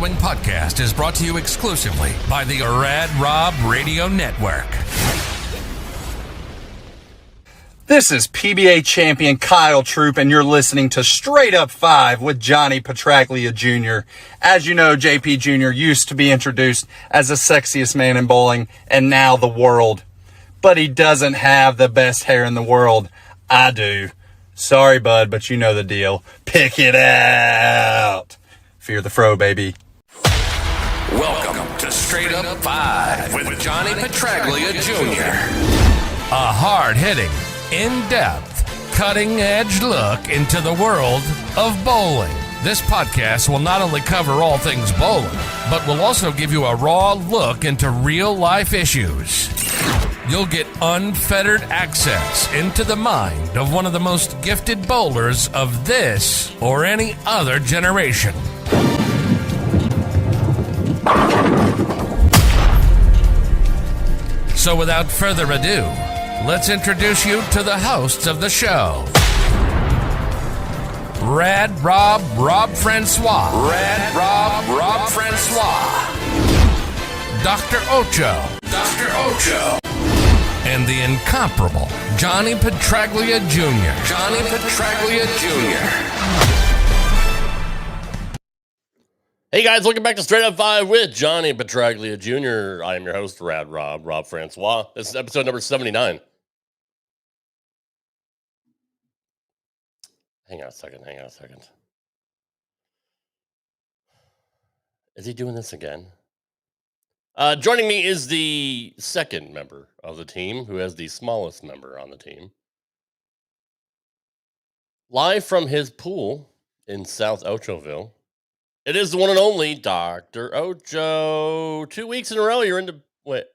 following podcast is brought to you exclusively by the Rad Rob Radio Network. This is PBA champion Kyle Troop, and you're listening to Straight Up 5 with Johnny Petraglia Jr. As you know, JP Jr. used to be introduced as the sexiest man in bowling, and now the world. But he doesn't have the best hair in the world. I do. Sorry, bud, but you know the deal. Pick it out. Fear the fro, baby. Welcome to Straight Up 5 with Johnny Petraglia Jr. A hard-hitting, in-depth, cutting-edge look into the world of bowling. This podcast will not only cover all things bowling, but will also give you a raw look into real-life issues. You'll get unfettered access into the mind of one of the most gifted bowlers of this or any other generation. So without further ado, let's introduce you to the hosts of the show. Rad Rob Francois. Rad Rob Francois. Dr. Ocho. And the incomparable Johnny Petraglia Jr. Johnny Petraglia Jr. Hey guys, welcome back to Straight Up 5 with Johnny Petraglia Jr. I am your host, Rad Rob Francois. This is episode number 79. Hang on a second. Is he doing this again? Joining me is the second member of the team, who has the smallest member on the team. Live from his pool in South Ochoville, it is the one and only Dr. Ocho. 2 weeks in a row, you're into... Wait.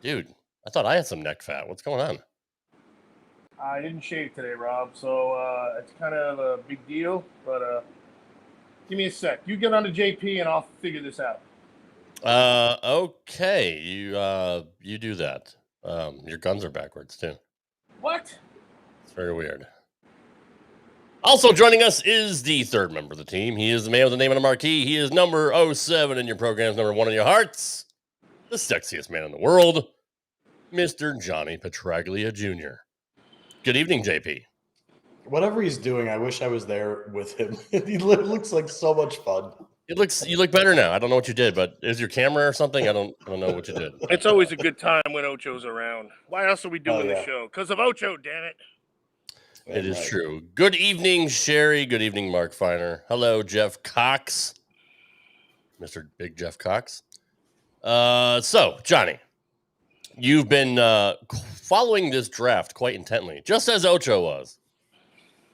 Dude, I thought I had some neck fat. What's going on? I didn't shave today, Rob, so it's kind of a big deal, but give me a sec. You get on to JP and I'll figure this out. Okay. You do that. Your guns are backwards, too. What? It's very weird. Also joining us is the third member of the team. He is the man with the name on the marquee. He is number 07 in your program's number 1 in your hearts. The sexiest man in the world, Mr. Johnny Petraglia Jr. Good evening, JP. Whatever he's doing, I wish I was there with him. He looks like so much fun. You look better now. I don't know what you did, but is your camera or something? I don't know what you did. It's always a good time when Ocho's around. Why else are we doing the show? Because of Ocho, damn it. It is true. Good evening, Sherry. Good evening, Mark Feiner. Hello, Jeff Cox. Mr. Big Jeff Cox. So, Johnny, you've been following this draft quite intently, just as Ocho was.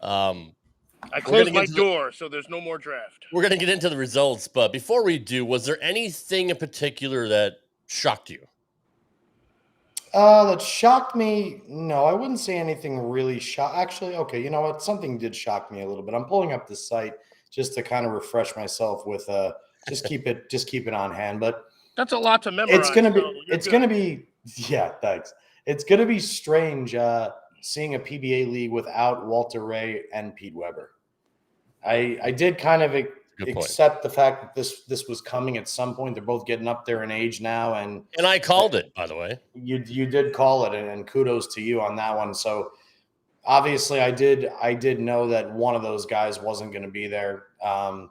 I closed my door, so there's no more draft. We're going to get into the results, but before we do, was there anything in particular that shocked you? That shocked me. No, I wouldn't say anything really shocked. Actually, okay, you know what? Something did shock me a little bit. I'm pulling up the site just to kind of refresh myself with just keep it on hand. But that's a lot to memorize. It's gonna be yeah, thanks. It's gonna be strange seeing a PBA league without Walter Ray and Pete Weber. I did kind of accept the fact that this was coming at some point. They're both getting up there in age now, and I called it, by the way. You did call it, and kudos to you on that one. So obviously, I did know that one of those guys wasn't going to be there from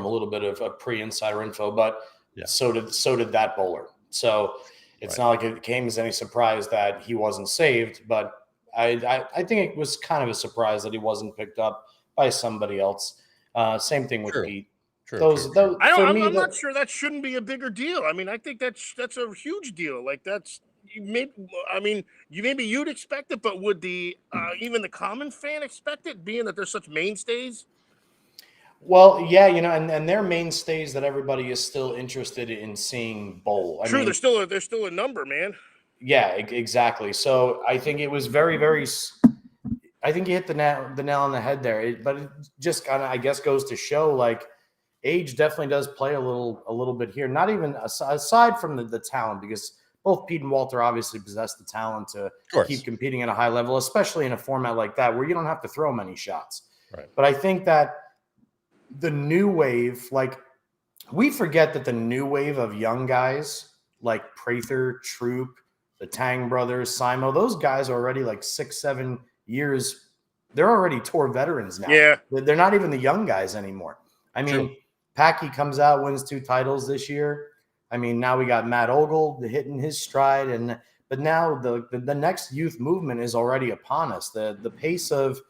a little bit of a pre-insider info, but so did that bowler. So it's not like it came as any surprise that he wasn't saved, but I think it was kind of a surprise that he wasn't picked up by somebody else. Same thing with Pete. I'm not sure that shouldn't be a bigger deal. I mean, I think that's a huge deal. Like maybe you'd expect it, but would the even the common fan expect it, being that they're such mainstays? Well, yeah, and they're mainstays that everybody is still interested in seing bowl. I mean, they're still a number, man. Yeah, exactly. So I think it was very, very. I think you hit the nail on the head there. But it just kind of, I guess, goes to show like age definitely does play a little bit here. Not even aside from the talent, because both Pete and Walter obviously possess the talent to keep competing at a high level, especially in a format like that where you don't have to throw many shots. Right. But I think that the new wave, like we forget that the new wave of young guys like Prather, Troop, the Tang brothers, Simo, those guys are already like 6-7 years. They're already tour veterans now. Yeah. They're not even the young guys anymore. I mean, True. Packy comes out, wins 2 titles this year. I mean, now we got Matt Ogle hitting his stride, but now the next youth movement is already upon us. The pace of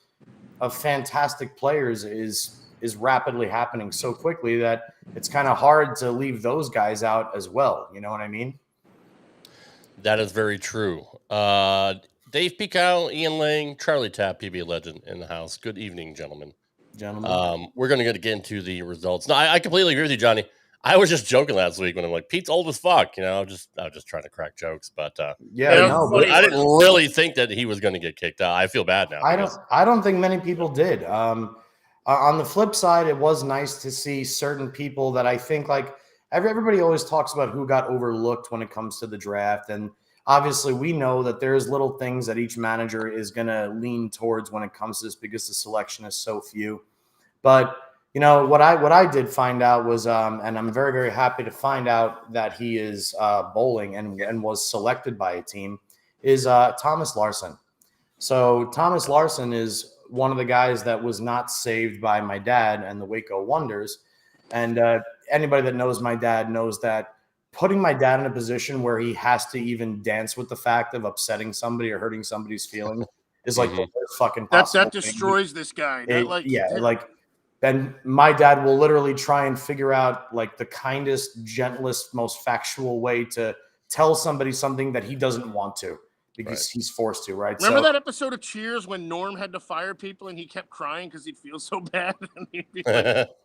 fantastic players is rapidly happening so quickly that it's kind of hard to leave those guys out as well. You know what I mean? That is very true. Dave Picow, Ian Lang, Charlie Tapp, PBA legend in the house. Good evening, gentlemen. We're going to get into the results. No, I completely agree with you, Johnny. I was just joking last week when I'm like, Pete's old as fuck. I was just trying to crack jokes, but I didn't really think that he was going to get kicked out. I feel bad now. I don't think many people did. On the flip side, it was nice to see certain people that I think like everybody always talks about who got overlooked when it comes to the draft. And obviously we know that there's little things that each manager is going to lean towards when it comes to this because the selection is so few. But what I did find out was, and I'm very, very happy to find out that he is bowling and was selected by a team, is Thomas Larson. So Thomas Larson is one of the guys that was not saved by my dad and the Waco Wonders. And anybody that knows my dad knows that putting my dad in a position where he has to even dance with the fact of upsetting somebody or hurting somebody's feelings is like the worst fucking possible that destroys thing. This guy. And my dad will literally try and figure out like the kindest, gentlest, most factual way to tell somebody something that he doesn't want to because he's forced to, right? Remember that episode of Cheers when Norm had to fire people and he kept crying because he'd feel so bad?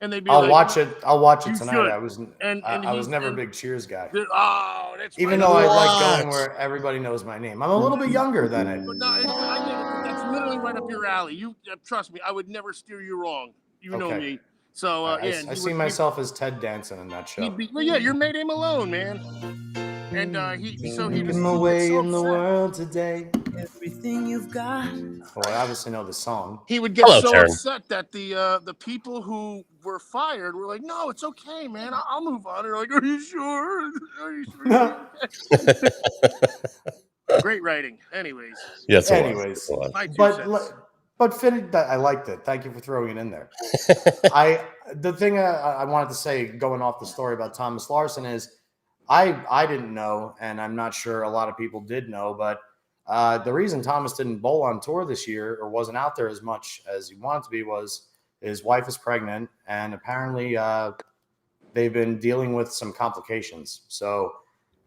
And they'd be I'll watch it tonight. Should. I was never a big Cheers guy. That's even though I like going where everybody knows my name. I'm a little bit younger than it. But no, I get it. That's literally right up your alley. You trust me, I would never steer you wrong. You know me. So, I see myself as Ted Danson in that show. You're Mayday Malone, man. And he was away so in the world today. Everything you've got. Well, I obviously know the song. He would get upset that the people who were fired were like, "No, it's okay, man. I'll move on." They're like, "Are you sure? Are you sure?" Great writing. Anyways. Yes. Anyways. But I liked it. Thank you for throwing it in there. The thing I wanted to say, going off the story about Thomas Larson, is I didn't know, and I'm not sure a lot of people did know, but the reason Thomas didn't bowl on tour this year or wasn't out there as much as he wanted to be was his wife is pregnant, and apparently they've been dealing with some complications. So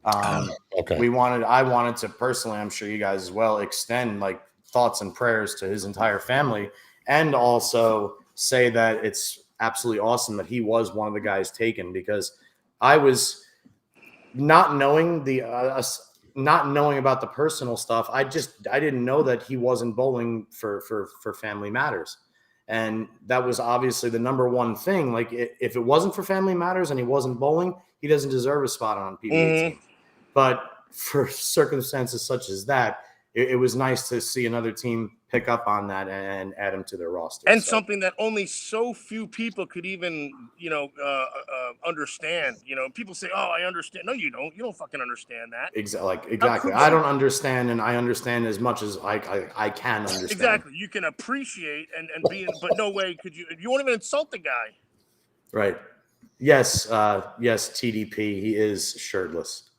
I wanted to personally, I'm sure you guys as well, extend like thoughts and prayers to his entire family, and also say that it's absolutely awesome that he was one of the guys taken, because I was not knowing about the personal stuff. I didn't know that he wasn't bowling for Family Matters. And that was obviously the number one thing. Like if it wasn't for Family Matters and he wasn't bowling, he doesn't deserve a spot on PBA team. But for circumstances such as that, it was nice to see another team pick up on that and add him to their roster. And something that only so few people could even, understand. People say, "Oh, I understand." No, you don't. You don't fucking understand that. Exactly. I don't understand, and I understand as much as I can understand. Exactly. You can appreciate and be, but no way could you. You won't even insult the guy. Right. Yes. Yes. TDP. He is shirtless.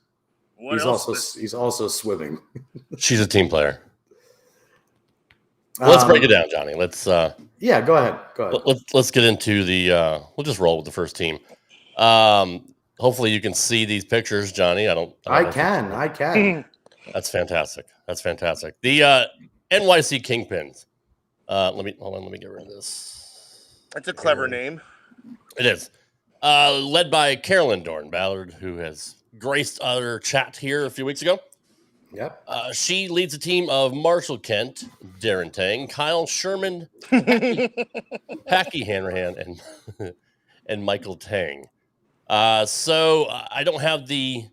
He's also swimming. She's a team player. Let's break it down, Johnny. Let's go ahead. Let's get into the we'll just roll with the first team. Hopefully you can see these pictures, Johnny. I can. That's fantastic. The NYC Kingpins. Let me get rid of this. That's a clever name. It is. Led by Carolyn Dorn-Ballard, who has graced our chat here a few weeks ago. Yep. She leads a team of Marshall Kent, Darren Tang, Kyle Sherman, Packy Hanrahan, and Michael Tang. So I don't have the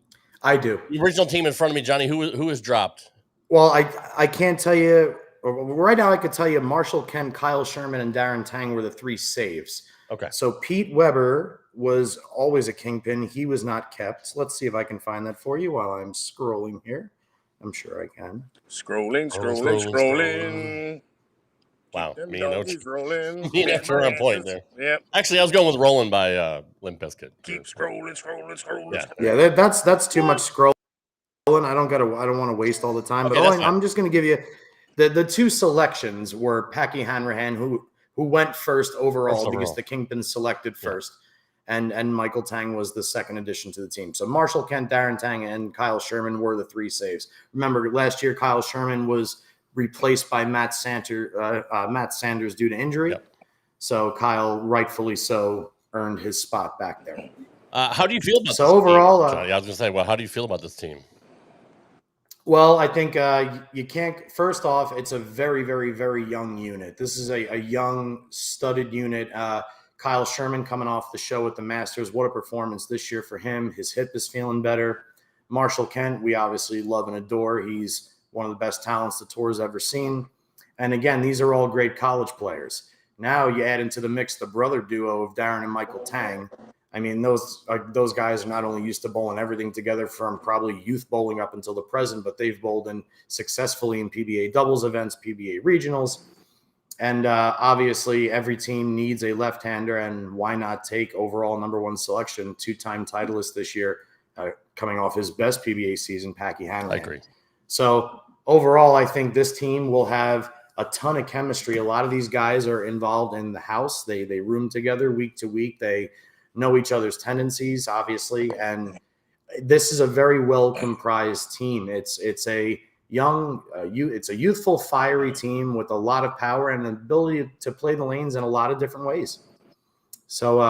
original team in front of me, Johnny. Who has dropped? Well, I can't tell you right now. I could tell you Marshall Kent, Kyle Sherman, and Darren Tang were the 3 saves. Okay. So Pete Weber was always a Kingpin. He was not kept. Let's see if I can find that for you while I'm scrolling here. I'm sure I can. Scrolling. Wow, Them me and doggies rolling. me and Ocho are on point there. Yep. Actually, I was going with "Rolling" by Limp Bizkit. Keep scrolling. Yeah, that's too much scrolling. I don't want to waste all the time. Okay, But I'm just going to give you the two selections were Packy Hanrahan, who went first overall because the Kingpins selected first, and Michael Tang was the second addition to the team. So Marshall Kent, Darren Tang, and Kyle Sherman were the 3 saves. Remember, last year Kyle Sherman was replaced by Matt Sanders due to injury. Yep. So Kyle, rightfully so, earned his spot back there. How do you feel about this overall, team, Johnny? I was going to say, well, how do you feel about this team? Well, I think you can't. First off, it's a very, very, very young unit. This is a young, studded unit. Kyle Sherman coming off the show with the Masters. What a performance this year for him. His hip is feeling better. Marshall Kent, we obviously love and adore. He's one of the best talents the tour's ever seen. And again, these are all great college players. Now you add into the mix the brother duo of Darren and Michael Tang. I mean, those guys are not only used to bowling everything together from probably youth bowling up until the present, but they've bowled successfully in PBA doubles events, PBA regionals. And obviously every team needs a left-hander, and why not take overall #1 selection, 2-time titleist this year, coming off his best PBA season, Packy Hanrahan. I agree. So overall, I think this team will have a ton of chemistry. A lot of these guys are involved in the house. They room together week to week. They know each other's tendencies, obviously, and this is a very well comprised team. It's a youthful, fiery team with a lot of power and an ability to play the lanes in a lot of different ways. So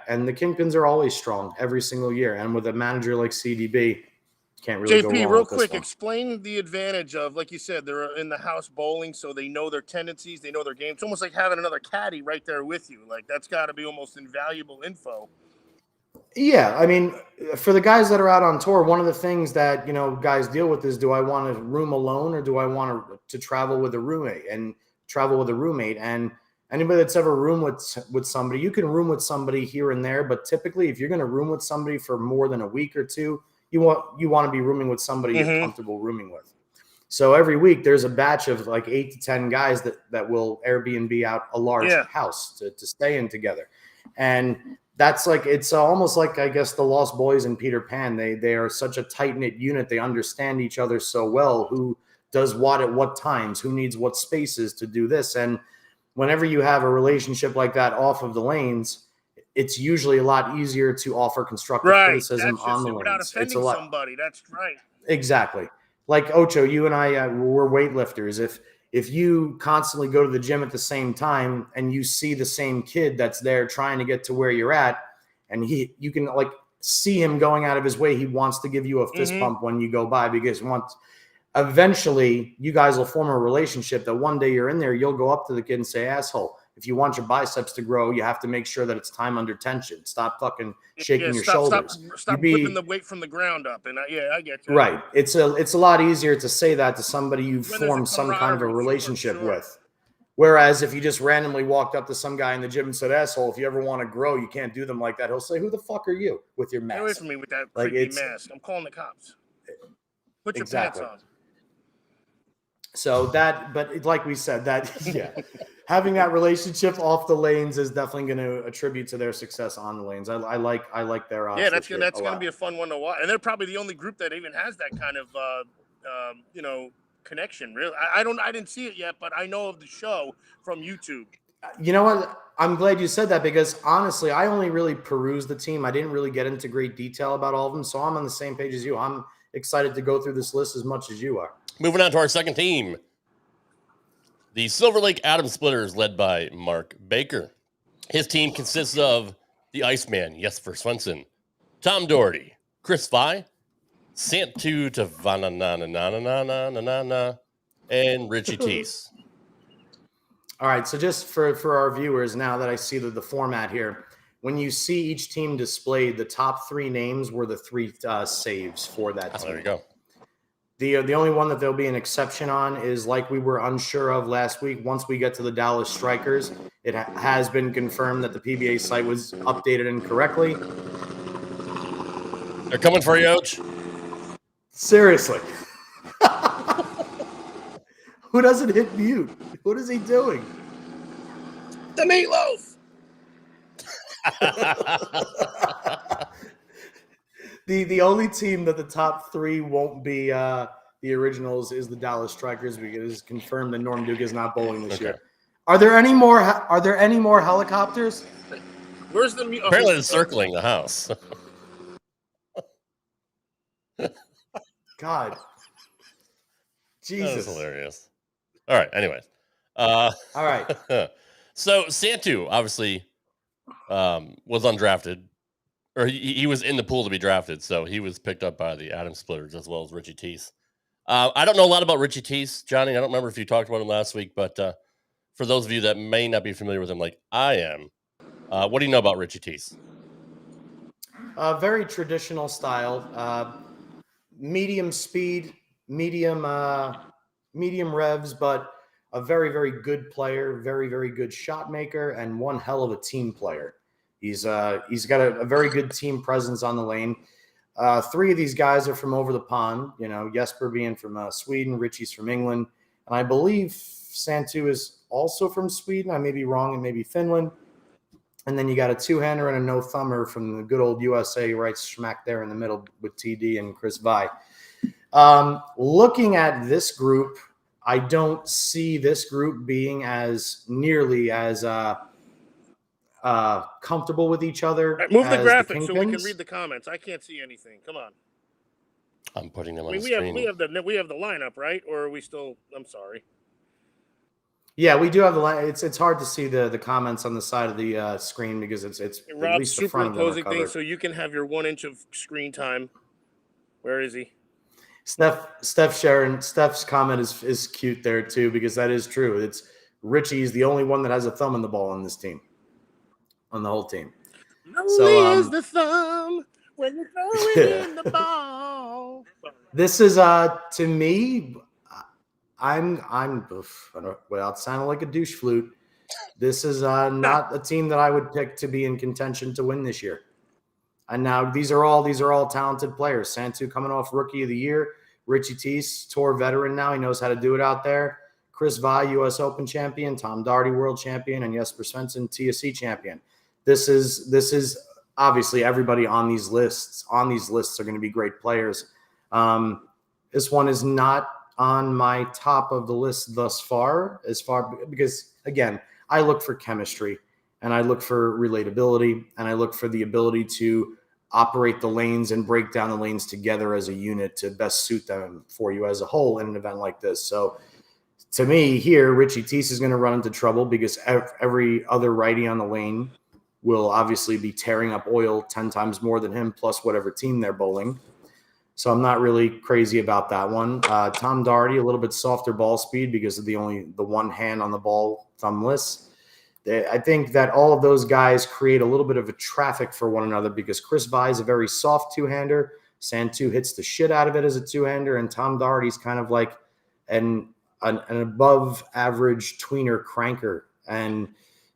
and the Kingpins are always strong every single year, and with a manager like CDB, can't really go wrong JP, real with this quick, one. explain the advantage of, like you said, they're in the house bowling, so they know their tendencies, they know their game. It's almost like having another caddy right there with you. Like, that's got to be almost invaluable info. Yeah, I mean, for the guys that are out on tour, one of the things that, guys deal with is, do I want to room alone or do I want to travel with a roommate? And anybody that's ever roomed with somebody, you can room with somebody here and there, but typically if you're going to room with somebody for more than a week or two, you want to be rooming with somebody you're comfortable rooming with. So every week there's a batch of like 8 to 10 guys that will Airbnb out a large house to stay in together. And that's like, it's almost like, I guess, the Lost Boys and Peter Pan. They are such a tight-knit unit. They understand each other so well, who does what at what times, who needs what spaces to do this. And whenever you have a relationship like that off of the lanes, it's usually a lot easier to offer constructive criticism on the without lanes. offending somebody. That's right. Exactly. Like Ocho, you and I we're weightlifters. If you constantly go to the gym at the same time and you see the same kid that's there trying to get to where you're at, and you can like see him going out of his way, he wants to give you a fist pump when you go by, because eventually you guys will form a relationship that one day you're in there, you'll go up to the kid and say, asshole, if you want your biceps to grow, you have to make sure that it's time under tension. Stop fucking shaking your shoulders. Stop whipping the weight from the ground up. And I get you. Right. It's a lot easier to say that to somebody you've formed some kind of a relationship with. Whereas if you just randomly walked up to some guy in the gym and said, asshole, if you ever want to grow, you can't do them like that. He'll say, who the fuck are you with your mask? Get away from me with that creepy mask. I'm calling the cops. Put your pants on. So but like we said, having that relationship off the lanes is definitely going to attribute to their success on the lanes. I like their odds. Yeah, that's going to be a fun one to watch. And they're probably the only group that even has that kind of connection. Really, I didn't see it yet, but I know of the show from YouTube. You know what? I'm glad you said that, because honestly, I only really perused the team. I didn't really get into great detail about all of them, so I'm on the same page as you. I'm excited to go through this list as much as you are. Moving on to our second team. The Silver Lake Atom Splitters, led by Mark Baker. His team consists of the Iceman, Jesper Svensson, Tom Doherty, Chris Fye, Santu Tavananananananana, and Richie Teese. All right, so just for our viewers, now that I see the format here, when you see each team displayed, the top 3 names were the 3 saves for that team. There you go. The only one that there'll be an exception on is like we were unsure of last week. Once we get to the Dallas Strikers, it has been confirmed that the PBA site was updated incorrectly. They're coming for you, Ouch. Seriously. Who doesn't hit mute? What is he doing? The meatloaf. The only team that the top three won't be the originals is the Dallas Strikers because it's confirmed that Norm Duke is not bowling this year. Are there any more helicopters? Where's the meat? Apparently, it's circling the house. God, Jesus, That's hilarious. All right. Anyways, all right. So Santu obviously was undrafted, or he was in the pool to be drafted, so he was picked up by the Adam Splitters as well as Richie Teese. I don't know a lot about Richie Teese, Johnny. I don't remember if you talked about him last week, but for those of you that may not be familiar with him, like I am, what do you know about Richie Teese? Very traditional style, medium speed, medium revs, but a very, very good player, very, very good shot maker, and one hell of a team player. He's got a very good team presence on the lane. Three of these guys are from over the pond, Jesper being from Sweden, Richie's from England, and I believe Santu is also from Sweden. I may be wrong, and maybe Finland. And then you got a two-hander and a no-thumber from the good old USA right smack there in the middle with TD and Chris Vi. Looking at this group, I don't see this group being as nearly as comfortable with each other. Right, move the as graphic the so we can Kingpins. read the comments. I can't see anything. Come on. I'm putting them on I the mean, screen. we have the lineup, right? Or are we still? I'm sorry. Yeah, we do have the line. It's hard to see the comments on the side of the screen because it's And at Rob's least the front of them are superimposing covered. things so you can have your 1 inch of screen time. Where is he? Steph's comment is cute there too because that is true. It's Richie's the only one that has a thumb in the ball on this team, on the whole team. Lonely is the thumb when you're throwing in the ball. This is to me. Without sounding like a douche flute, this is not a team that I would pick to be in contention to win this year. And now these are all talented players. Santu coming off Rookie of the Year, Richie Teese, tour veteran now. He knows how to do it out there. Chris Vi, U.S. Open champion, Tom Daugherty World champion, and Jesper Svensson, TSC champion. This is obviously everybody on these lists. On these lists are going to be great players. This one is not on my top of the list thus far, because again, I look for chemistry and I look for relatability and I look for the ability to operate the lanes and break down the lanes together as a unit to best suit them for you as a whole in an event like this. So to me here, Richie Teese is going to run into trouble because every other righty on the lane will obviously be tearing up oil 10 times more than him, plus whatever team they're bowling. So I'm not really crazy about that one. Tom Daugherty, a little bit softer ball speed because of the one hand on the ball, thumbless. I think that all of those guys create a little bit of a traffic for one another because Chris Vi is a very soft two-hander. Santu hits the shit out of it as a two-hander, and Tom Daugherty's kind of like an above-average tweener cranker. And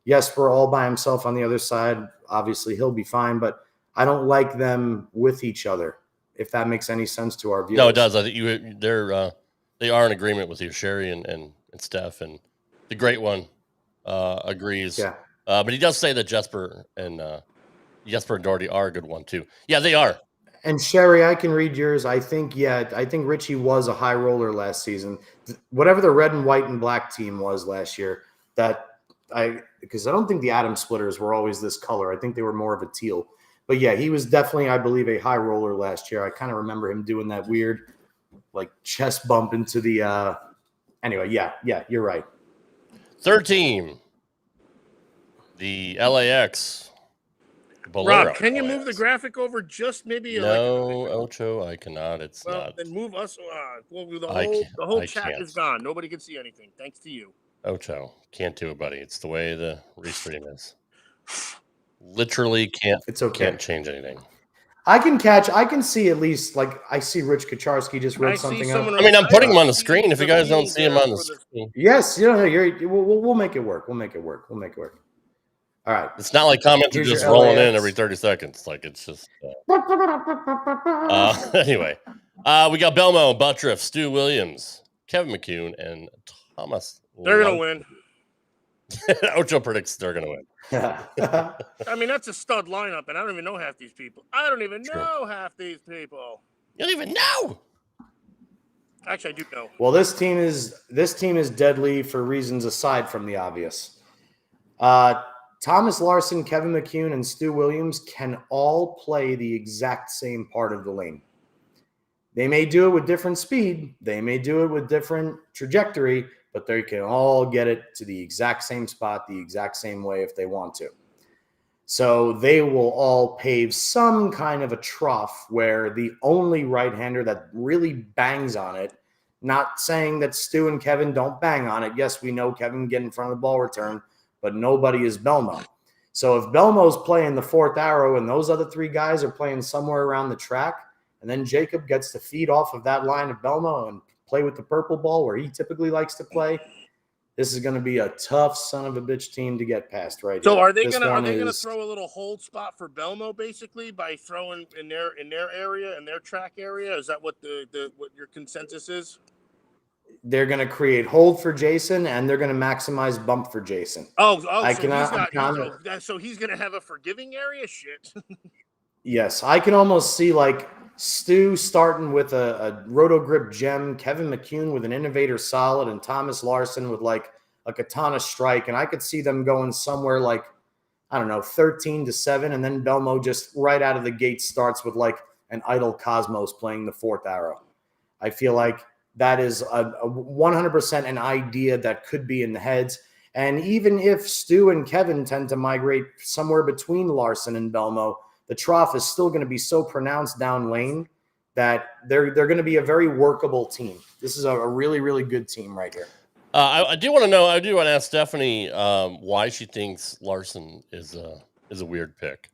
yes, we're all by himself on the other side. Obviously, he'll be fine, but I don't like them with each other. If that makes any sense to our viewers. No, it does. I think they are in agreement with you, Sherry and Steph, and the great one agrees. Yeah. But he does say that Jesper and Daugherty are a good one too. Yeah, they are. And Sherry, I can read yours. I think Richie was a high roller last season. Whatever the red and white and black team was last year, because I don't think the Atom Splitters were always this color. I think they were more of a teal. But yeah, he was definitely, I believe, a high roller last year. I kind of remember him doing that weird, like chest bump into the. Anyway, yeah, you're right. Third team, the LAX. Bolero. Rob, can you LAX. move the graphic over just maybe? No, Ocho, I cannot. It's not. Then move us. The whole chat can't. is gone. Nobody can see anything. Thanks to you. Ocho, can't do it, buddy. It's the way the restream is. Literally can't. It's okay. Can't change anything. I can see at least, like, I see Rich Kucharski just wrote something up. I mean, I'm putting him on the screen. If you guys don't see him on the screen. Yes, we'll make it work. We'll make it work. All right. It's not like comments are just rolling in every 30 seconds. Like, it's just. Anyway, we got Belmo, Buttriff, Stu Williams, Kevin McCune, and Thomas. They're going to win. Ocho predicts they're going to win. I mean, that's a stud lineup, and I don't even know half these people. You don't even know. Actually, I do know. Well, this team is deadly for reasons aside from the obvious. Thomas Larson, Kevin McCune, and Stu Williams can all play the exact same part of the lane. They may do it with different speed. They may do it with different trajectory, but they can all get it to the exact same spot, the exact same way if they want to. So they will all pave some kind of a trough where the only right-hander that really bangs on it, not saying that Stu and Kevin don't bang on it. Yes, we know Kevin can get in front of the ball return, but nobody is Belmo. So if Belmo's playing the fourth arrow and those other three guys are playing somewhere around the track, and then Jacob gets to feed off of that line of Belmo and play with the purple ball where he typically likes to play, this is going to be a tough son of a bitch team to get past right So here. are they going to throw a little hold spot for Belmo basically by throwing in their area, in their track area? Is that what what your consensus is? They're going to create hold for Jason, and they're going to maximize bump for Jason. So he's going to have a forgiving area? Shit. Yes, I can almost see like Stu starting with a Roto Grip Gem, Kevin McCune with an Innovator Solid, and Thomas Larson with like a Katana Strike. And I could see them going somewhere like, I don't know, 13-7. And then Belmo just right out of the gate starts with like an Idle Cosmos playing the fourth arrow. I feel like that is a 100% an idea that could be in the heads. And even if Stu and Kevin tend to migrate somewhere between Larson and Belmo, the trough is still going to be so pronounced down lane that they're going to be a very workable team. This is a really, really good team right here. I do want to ask Stephanie why she thinks Larson is a weird pick.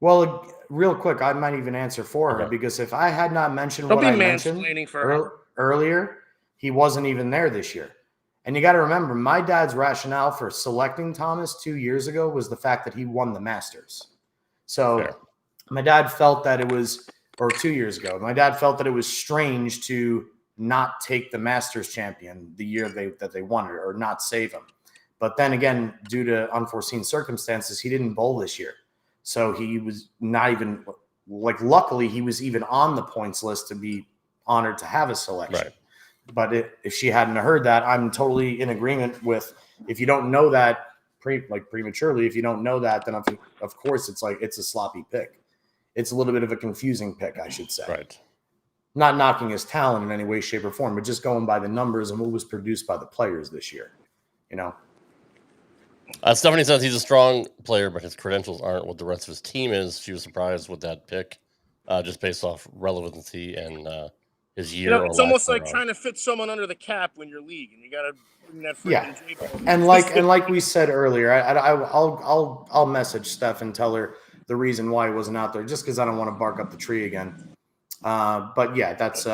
Well, real quick, I might even answer for her because if I had not mentioned what I mentioned earlier, he wasn't even there this year. And you got to remember, my dad's rationale for selecting Thomas 2 years ago was the fact that he won the Masters. So my dad felt that it was, or 2 years ago, my dad felt that it was strange to not take the Masters champion the year that they won it or not save him. But then again, due to unforeseen circumstances, he didn't bowl this year. So he was not even like, luckily he was even on the points list to be honored to have a selection. Right. But if she hadn't heard that, I'm totally in agreement with, if you don't know that prematurely, if you don't know that, then of course it's like, it's a sloppy pick. It's a little bit of a confusing pick, I should say. Right. Not knocking his talent in any way, shape, or form, but just going by the numbers and what was produced by the players this year, you know? Stephanie says he's a strong player, but his credentials aren't what the rest of his team is. She was surprised with that pick, just based off relevancy and his year. You know, it's almost like trying to fit someone under the cap when you're league, and you got to bring that freaking Jacob. And like we said earlier, I'll message Steph and tell her the reason why he wasn't out there, just because I don't want to bark up the tree again. But yeah, that's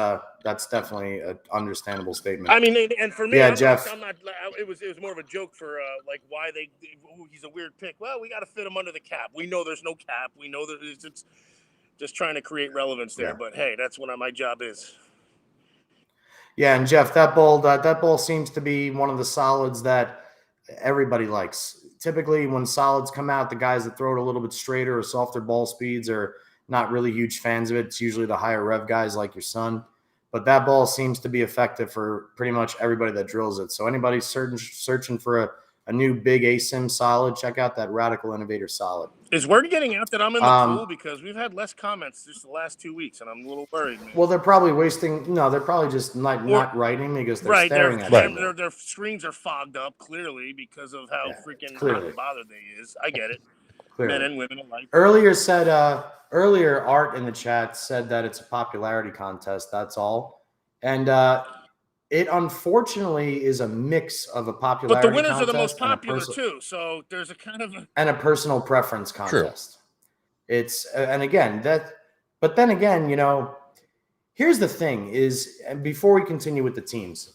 definitely an understandable statement. I mean, and for me, Jeff. I'm not. It was more of a joke for like why he's a weird pick. Well, we got to fit him under the cap. We know there's no cap. We know that it's just trying to create relevance there. Yeah. But hey, that's what my job is. Yeah, and Jeff, that ball seems to be one of the solids that everybody likes. Typically, when solids come out, the guys that throw it a little bit straighter or softer ball speeds are not really huge fans of it. It's usually the higher rev guys like your son. But that ball seems to be effective for pretty much everybody that drills it. So anybody searching for a new big ASIM solid, check out that Radical Innovator solid. Is word getting out that I'm in the pool? Because we've had less comments just the last 2 weeks, and I'm a little worried. Man. Well, they're probably they're probably just not writing because they're staring at it. Their screens are fogged up, clearly, because of how freaking bothered they is. I get it. Clearly. Men and women alike. Earlier, Art in the chat said that it's a popularity contest. That's all. And it unfortunately is a mix of a popularity contest. But the winners are the most popular too. So there's a kind of and a personal preference contest. And again, but then again, here's the thing is, and before we continue with the teams,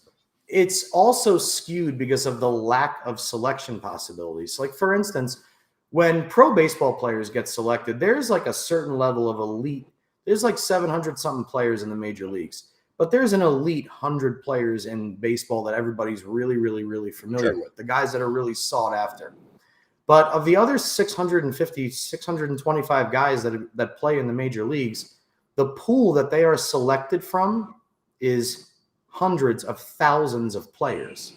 it's also skewed because of the lack of selection possibilities. Like, for instance, when pro baseball players get selected, there's like a certain level of elite. There's like 700 something players in the major leagues, but there's an elite 100 players in baseball that everybody's really, really, really familiar with, the guys that are really sought after. But of the other 650, 625 guys that play in the major leagues, the pool that they are selected from is hundreds of thousands of players.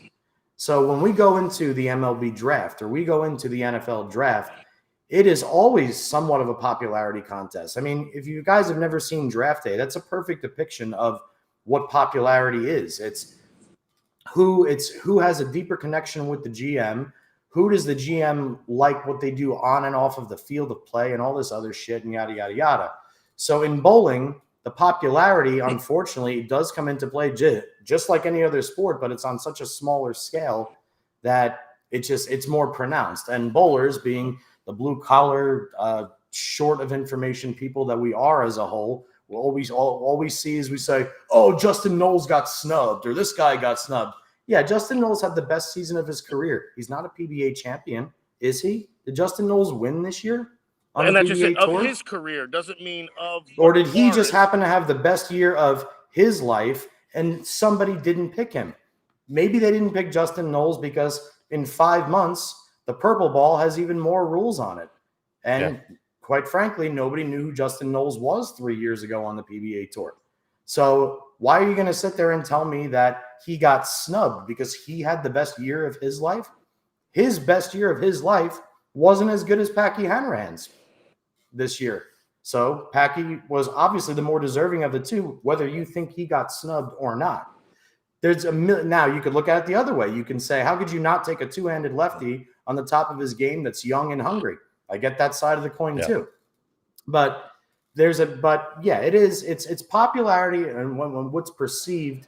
So when we go into the MLB draft or we go into the NFL draft, it is always somewhat of a popularity contest. I mean, if you guys have never seen Draft Day, that's a perfect depiction of what popularity is. It's who has a deeper connection with the GM. Who does the GM like what they do on and off of the field of play and all this other shit and yada, yada, yada. So in bowling, the popularity, unfortunately, does come into play just like any other sport, but it's on such a smaller scale that it's more pronounced. And bowlers, being the blue collar, short of information people that we are as a whole, all we see is we say, oh, Justin Knowles got snubbed or this guy got snubbed. Yeah, Justin Knowles had the best season of his career. He's not a PBA champion, is he? Did Justin Knowles win this year? And I just said of his career doesn't mean of. Or did he just happen to have the best year of his life and somebody didn't pick him? Maybe they didn't pick Justin Knowles because in 5 months, the purple ball has even more rules on it. And quite frankly, nobody knew who Justin Knowles was 3 years ago on the PBA tour. So why are you going to sit there and tell me that he got snubbed because he had the best year of his life? His best year of his life wasn't as good as Packy Hanrahan's this year. So Packy was obviously the more deserving of the two, whether you think he got snubbed or not. Now you could look at it the other way. You can say, how could you not take a two-handed lefty on the top of his game that's young and hungry? I get that side of the coin too. But it's popularity and what's perceived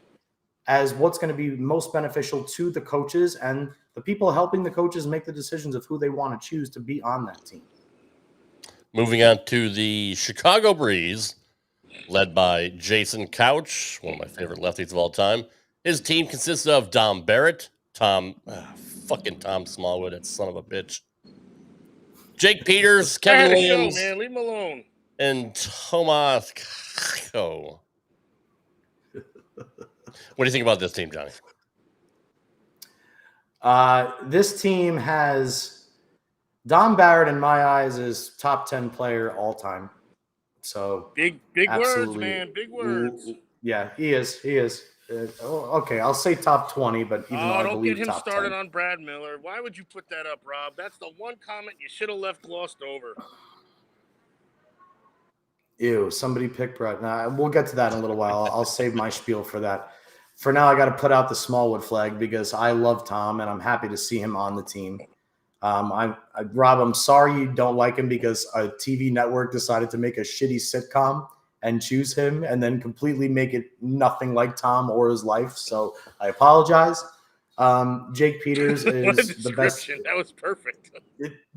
as what's going to be most beneficial to the coaches and the people helping the coaches make the decisions of who they want to choose to be on that team. Moving on to the Chicago Breeze, led by Jason Couch, one of my favorite lefties of all time. His team consists of Dom Barrett, Tom Smallwood, that son of a bitch, Jake Peters, Kevin Williams, man, leave him alone, and Tomas Kako. What do you think about this team, Johnny? This team has Dom Barrett, in my eyes, is top 10 player all time. So big words, man. Big words. Yeah, he is. Okay, I'll say top 20, but even though I don't believe get him top started 10. on Brad Miller. Why would you put that up, Rob? That's the one comment you should have left glossed over. Ew, somebody picked Brad. Nah, we'll get to that in a little while. I'll save my spiel for that. For now, I got to put out the Smallwood flag because I love Tom and I'm happy to see him on the team. Rob, I'm sorry you don't like him because a TV network decided to make a shitty sitcom and choose him and then completely make it nothing like Tom or his life. So I apologize. Jake Peters is the best. That was perfect.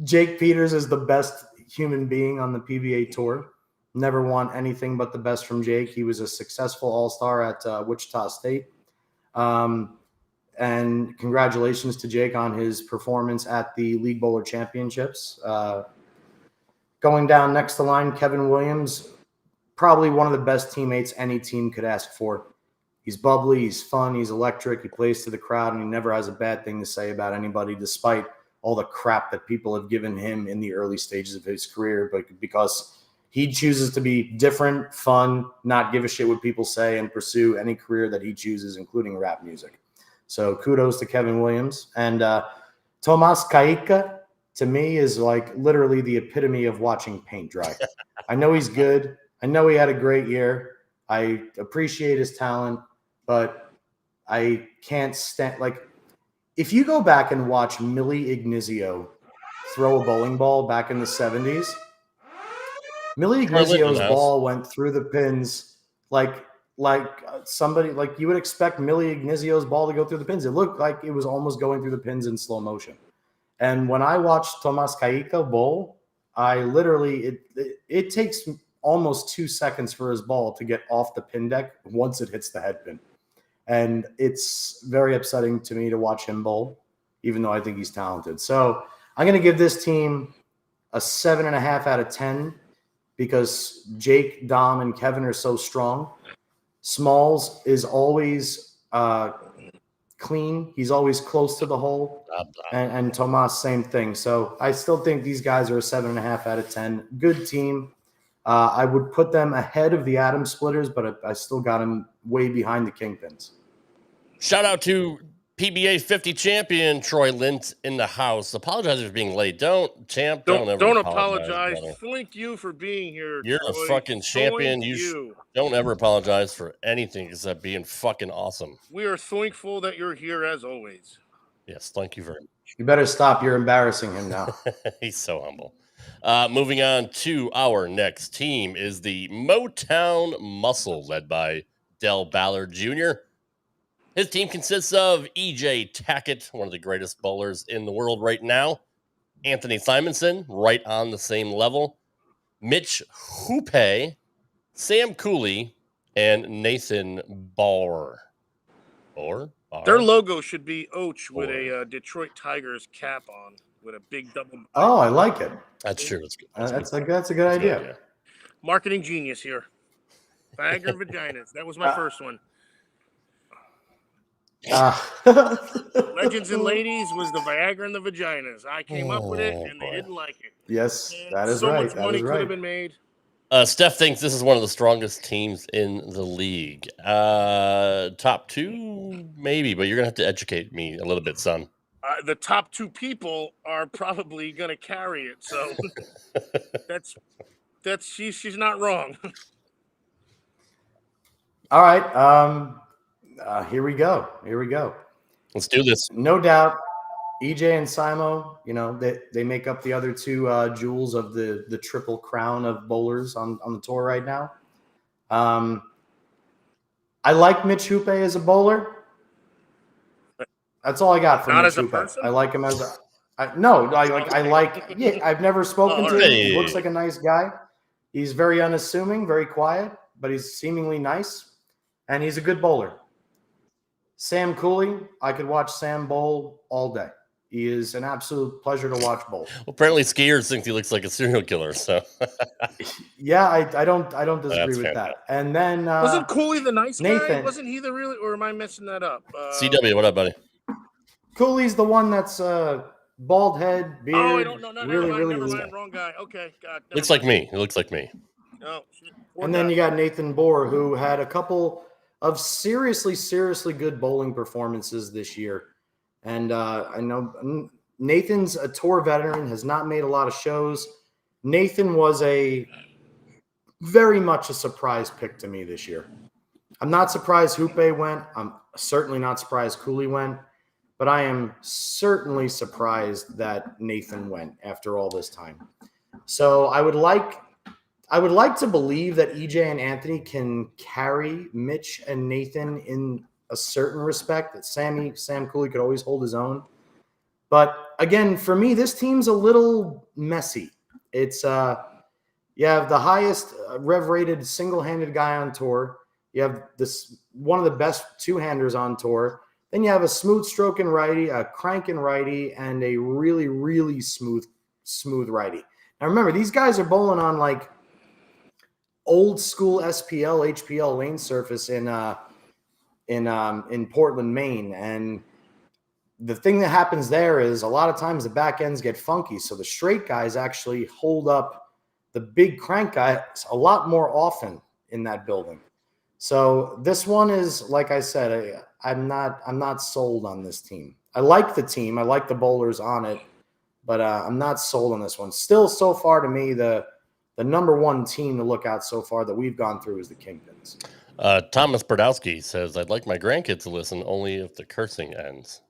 Jake Peters is the best human being on the PBA tour. Never want anything but the best from Jake. He was a successful all-star at Wichita State. And congratulations to Jake on his performance at the League Bowler Championships. Going down next to line, Kevin Williams, probably one of the best teammates any team could ask for. He's bubbly, he's fun, he's electric, he plays to the crowd, and he never has a bad thing to say about anybody, despite all the crap that people have given him in the early stages of his career, but because he chooses to be different, fun, not give a shit what people say, and pursue any career that he chooses, including rap music. So kudos to Kevin Williams. And Tomas Kaika, to me, is like literally the epitome of watching paint dry. I know he's good. I know he had a great year. I appreciate his talent, but I can't stand, like, if you go back and watch Millie Ignizio throw a bowling ball back in the 70s, Millie Ignizio's ball went through the pins like somebody, like you would expect Millie Ignizio's ball to go through the pins. It looked like it was almost going through the pins in slow motion. And when I watched Tomas Kaika bowl, I literally, it takes almost 2 seconds for his ball to get off the pin deck once it hits the head pin. And it's very upsetting to me to watch him bowl, even though I think he's talented. So I'm going to give this team a 7.5 out of 10 because Jake, Dom, and Kevin are so strong. Smalls is always clean. He's always close to the hole. And Tomas, same thing. So I still think these guys are a 7.5 out of 10. Good team. I would put them ahead of the Atom Splitters, but I still got them way behind the Kingpins. Shout out to PBA 50 champion Troy Lint in the house. Apologize for being late. Don't ever apologize. Thank you for being here. You're Troy. a fucking champion. You don't ever apologize for anything except being fucking awesome. We are thankful that you're here as always. Yes, thank you very much. You better stop. You're embarrassing him now. He's so humble. Moving on to our next team is the Motown Muscle, led by Del Ballard Jr. His team consists of E.J. Tackett, one of the greatest bowlers in the world right now, Anthony Simonson, right on the same level, Mitch Hoope, Sam Cooley, and Nathan Bauer. Their logo should be Oach with a Detroit Tigers cap on with a big double. Oh, I like it. That's true. That's good. That's a good idea. Marketing genius here. Viagra and vaginas. That was my first one. Legends and Ladies was the Viagra and the vaginas. I came up with it, and they didn't like it. Yes, and that is so right. So much money could have been made. Steph thinks this is one of the strongest teams in the league. Top two, maybe, but you're going to have to educate me a little bit, son. The top two people are probably going to carry it. So she's not wrong. All right. Here we go. Let's do this. No doubt. EJ and Simo, they make up the other two jewels of the triple crown of bowlers on the tour right now. I like Mitch Hoope as a bowler. That's all I got from Mitch Hoope. I like him as I've never spoken to him. He looks like a nice guy. He's very unassuming, very quiet, but he's seemingly nice, and he's a good bowler. Sam Cooley, I could watch Sam bowl all day. He is an absolute pleasure to watch bowl. Well, apparently skiers think he looks like a serial killer. So, yeah, I don't disagree with that. And then wasn't Cooley the nice Nathan, guy? Wasn't he the really? Or am I messing that up? CW, what up, buddy? Cooley's the one that's bald head, beard. Oh, I don't know. No, really, never mind. Wrong guy. Okay, God. Looks like me. He looks like me. Oh, and then you got Nathan Bohr, who had a couple of seriously good bowling performances this year. And I know Nathan's a tour veteran, has not made a lot of shows. Nathan was very much a surprise pick to me this year. I'm not surprised Hoope went. I'm certainly not surprised Cooley went. But I am certainly surprised that Nathan went after all this time. So I would like to believe that EJ and Anthony can carry Mitch and Nathan in a certain respect, that Sam Cooley could always hold his own. But again, for me, this team's a little messy. It's you have the highest rev-rated single-handed guy on tour. You have this one of the best two-handers on tour. Then you have a smooth stroking righty, a cranking righty, and a really, really smooth righty. Now remember, these guys are bowling on like old school SPL, HPL lane surface in Portland, Maine. And the thing that happens there is a lot of times the back ends get funky. So the straight guys actually hold up the big crank guys a lot more often in that building. So this one is, like I said, I'm not sold on this team. I like the team. I like the bowlers on it, but I'm not sold on this one. Still, so far to me, the number one team to look at so far that we've gone through is the Kingpins. Thomas Brodowski says, I'd like my grandkids to listen only if the cursing ends.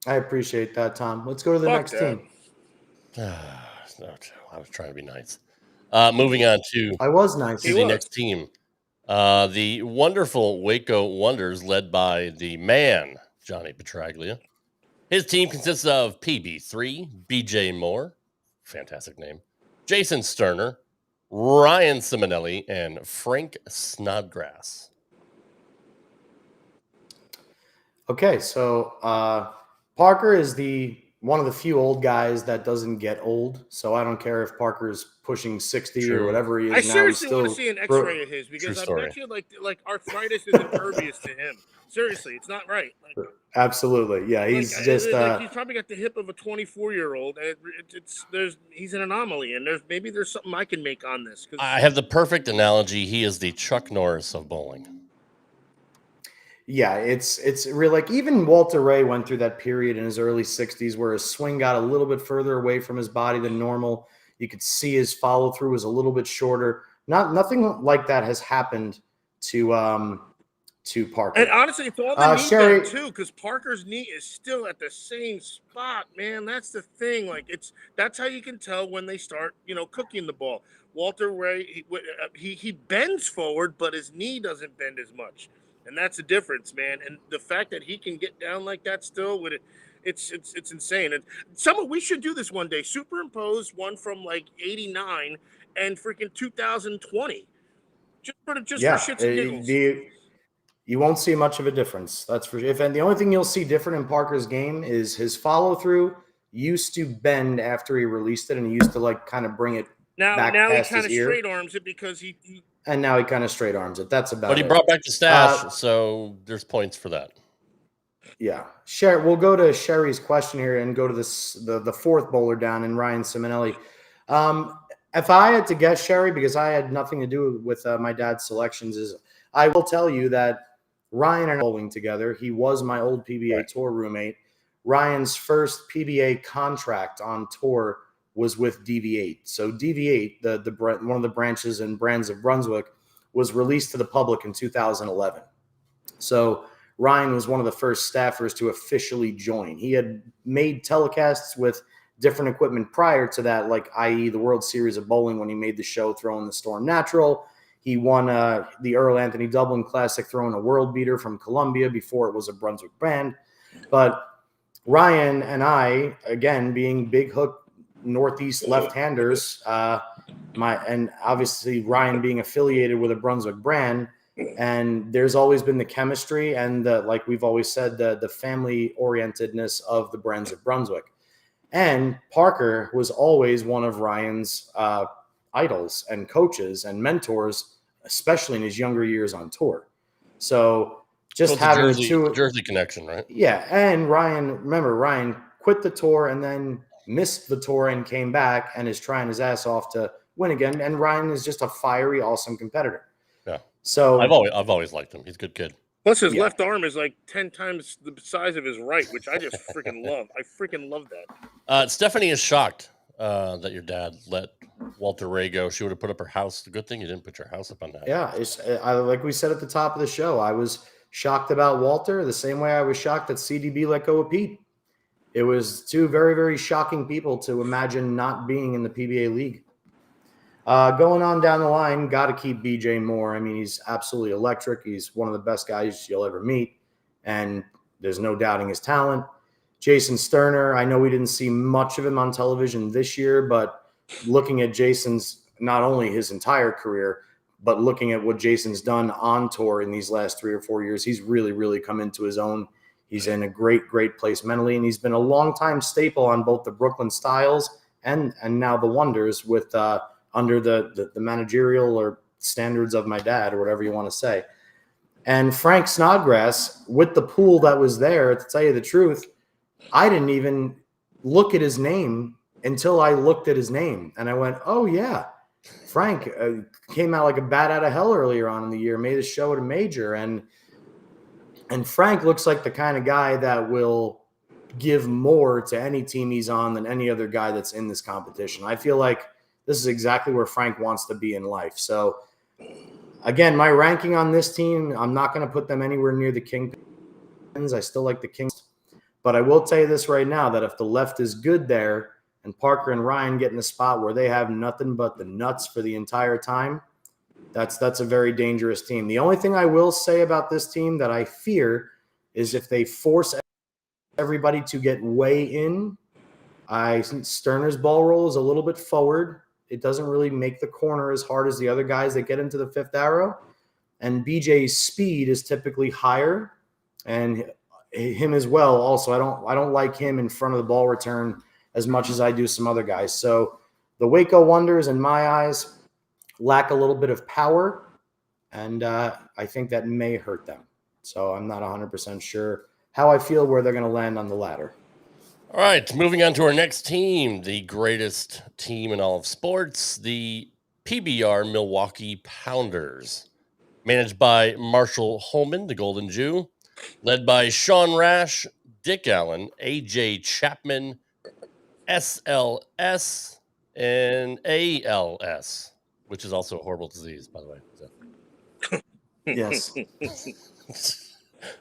I appreciate that, Tom. Let's go to the next team. I was trying to be nice. Moving on to I was nice. To the next team. The wonderful Waco Wonders, led by the man, Johnny Petraglia. His team consists of PB3, BJ Moore, fantastic name, Jason Sterner, Ryan Simonelli, and Frank Snodgrass. Okay, so Parker is one of the few old guys that doesn't get old. So I don't care if Parker's pushing 60 or whatever he is I now. seriously want to see an X-ray of his because I bet you like arthritis is impervious to him. Seriously, it's not right. Like, absolutely, yeah. He's just he's probably got the hip of a 24-year-old. He's an anomaly, and there's something I can make on this. I have the perfect analogy. He is the Chuck Norris of bowling. Yeah, it's real. Like even Walter Ray went through that period in his early 60s where his swing got a little bit further away from his body than normal. You could see his follow through was a little bit shorter. Nothing like that has happened to Parker. And honestly, it's all the knee Sherry, too, because Parker's knee is still at the same spot, man. That's the thing. Like that's how you can tell when they start, cooking the ball. Walter Ray, he bends forward, but his knee doesn't bend as much. And that's the difference, man. And the fact that he can get down like that still with it, it's insane. And we should do this one day. Superimpose one from like 89 and freaking 2020. Just for shits and giggles. You won't see much of a difference. That's for sure. And the only thing you'll see different in Parker's game is his follow through used to bend after he released it, and he used to like kind of bring it back now past he kind of his ear. straight arms it because he and now he kind of straight arms it. That's about it. But he brought back the stash, so there's points for that. Yeah. We'll go to Sherry's question here and go to the fourth bowler down in Ryan Simonelli. If I had to guess, Sherry, because I had nothing to do with my dad's selections, I will tell you that Ryan and I bowling together. He was my old PBA tour roommate. Ryan's first PBA contract on tour was with DV8. So DV8, one of the branches and brands of Brunswick, was released to the public in 2011. So Ryan was one of the first staffers to officially join. He had made telecasts with different equipment prior to that, like i.e. the World Series of Bowling when he made the show throwing the Storm Natural. He won the Earl Anthony Dublin Classic throwing a world beater from Columbia before it was a Brunswick brand. But Ryan and I, again, being big hook Northeast left-handers, and obviously Ryan being affiliated with a Brunswick brand, and there's always been the chemistry and like we've always said, the family orientedness of the brands of Brunswick. And Parker was always one of Ryan's idols and coaches and mentors, especially in his younger years on tour. So just having the Jersey connection, right? Yeah, and Ryan quit the tour and then missed the tour and came back and is trying his ass off to win again. And Ryan is just a fiery, awesome competitor. Yeah. So I've always liked him. He's a good kid. Plus his left arm is like 10 times the size of his right, which I just freaking love. I freaking love that. Stephanie is shocked that your dad let Walter Ray go. She would have put up her house. The good thing you didn't put your house up on that. Yeah, like we said at the top of the show, I was shocked about Walter the same way I was shocked that CDB let go of Pete. It was two very, very shocking people to imagine not being in the PBA League. Going on down the line, got to keep BJ Moore. I mean, he's absolutely electric. He's one of the best guys you'll ever meet, and there's no doubting his talent. Jason Sterner, I know we didn't see much of him on television this year, but looking at Jason's, not only his entire career, but looking at what Jason's done on tour in these last 3 or 4 years, he's really, really come into his own. He's in a great, great place mentally, and he's been a longtime staple on both the Brooklyn Styles and now the Wonders with under the managerial or standards of my dad or whatever you want to say. And Frank Snodgrass, with the pool that was there, to tell you the truth, I didn't even look at his name until I looked at his name. And I went, oh, yeah, Frank came out like a bat out of hell earlier on in the year, made a show at a major. And Frank looks like the kind of guy that will give more to any team he's on than any other guy that's in this competition. I feel like this is exactly where Frank wants to be in life. So, again, my ranking on this team, I'm not going to put them anywhere near the Kingpins. I still like the Kings. But I will tell you this right now, that if the left is good there and Parker and Ryan get in a spot where they have nothing but the nuts for the entire time, that's a very dangerous team. The only thing I will say about this team that I fear is if they force everybody to get way in, I think Sterner's ball roll is a little bit forward. It doesn't really make the corner as hard as the other guys that get into the fifth arrow. And BJ's speed is typically higher, and him as well. Also, I don't like him in front of the ball return as much as I do some other guys. So the Waco Wonders, in my eyes, lack a little bit of power, and I think that may hurt them. So I'm not 100% sure how I feel where they're going to land on the ladder. All right, moving on to our next team, the greatest team in all of sports, the PBR Milwaukee Pounders, managed by Marshall Holman, the Golden Jew, led by Sean Rash, Dick Allen, AJ Chapman, SLS, and ALS, which is also a horrible disease, by the way. So. Yes.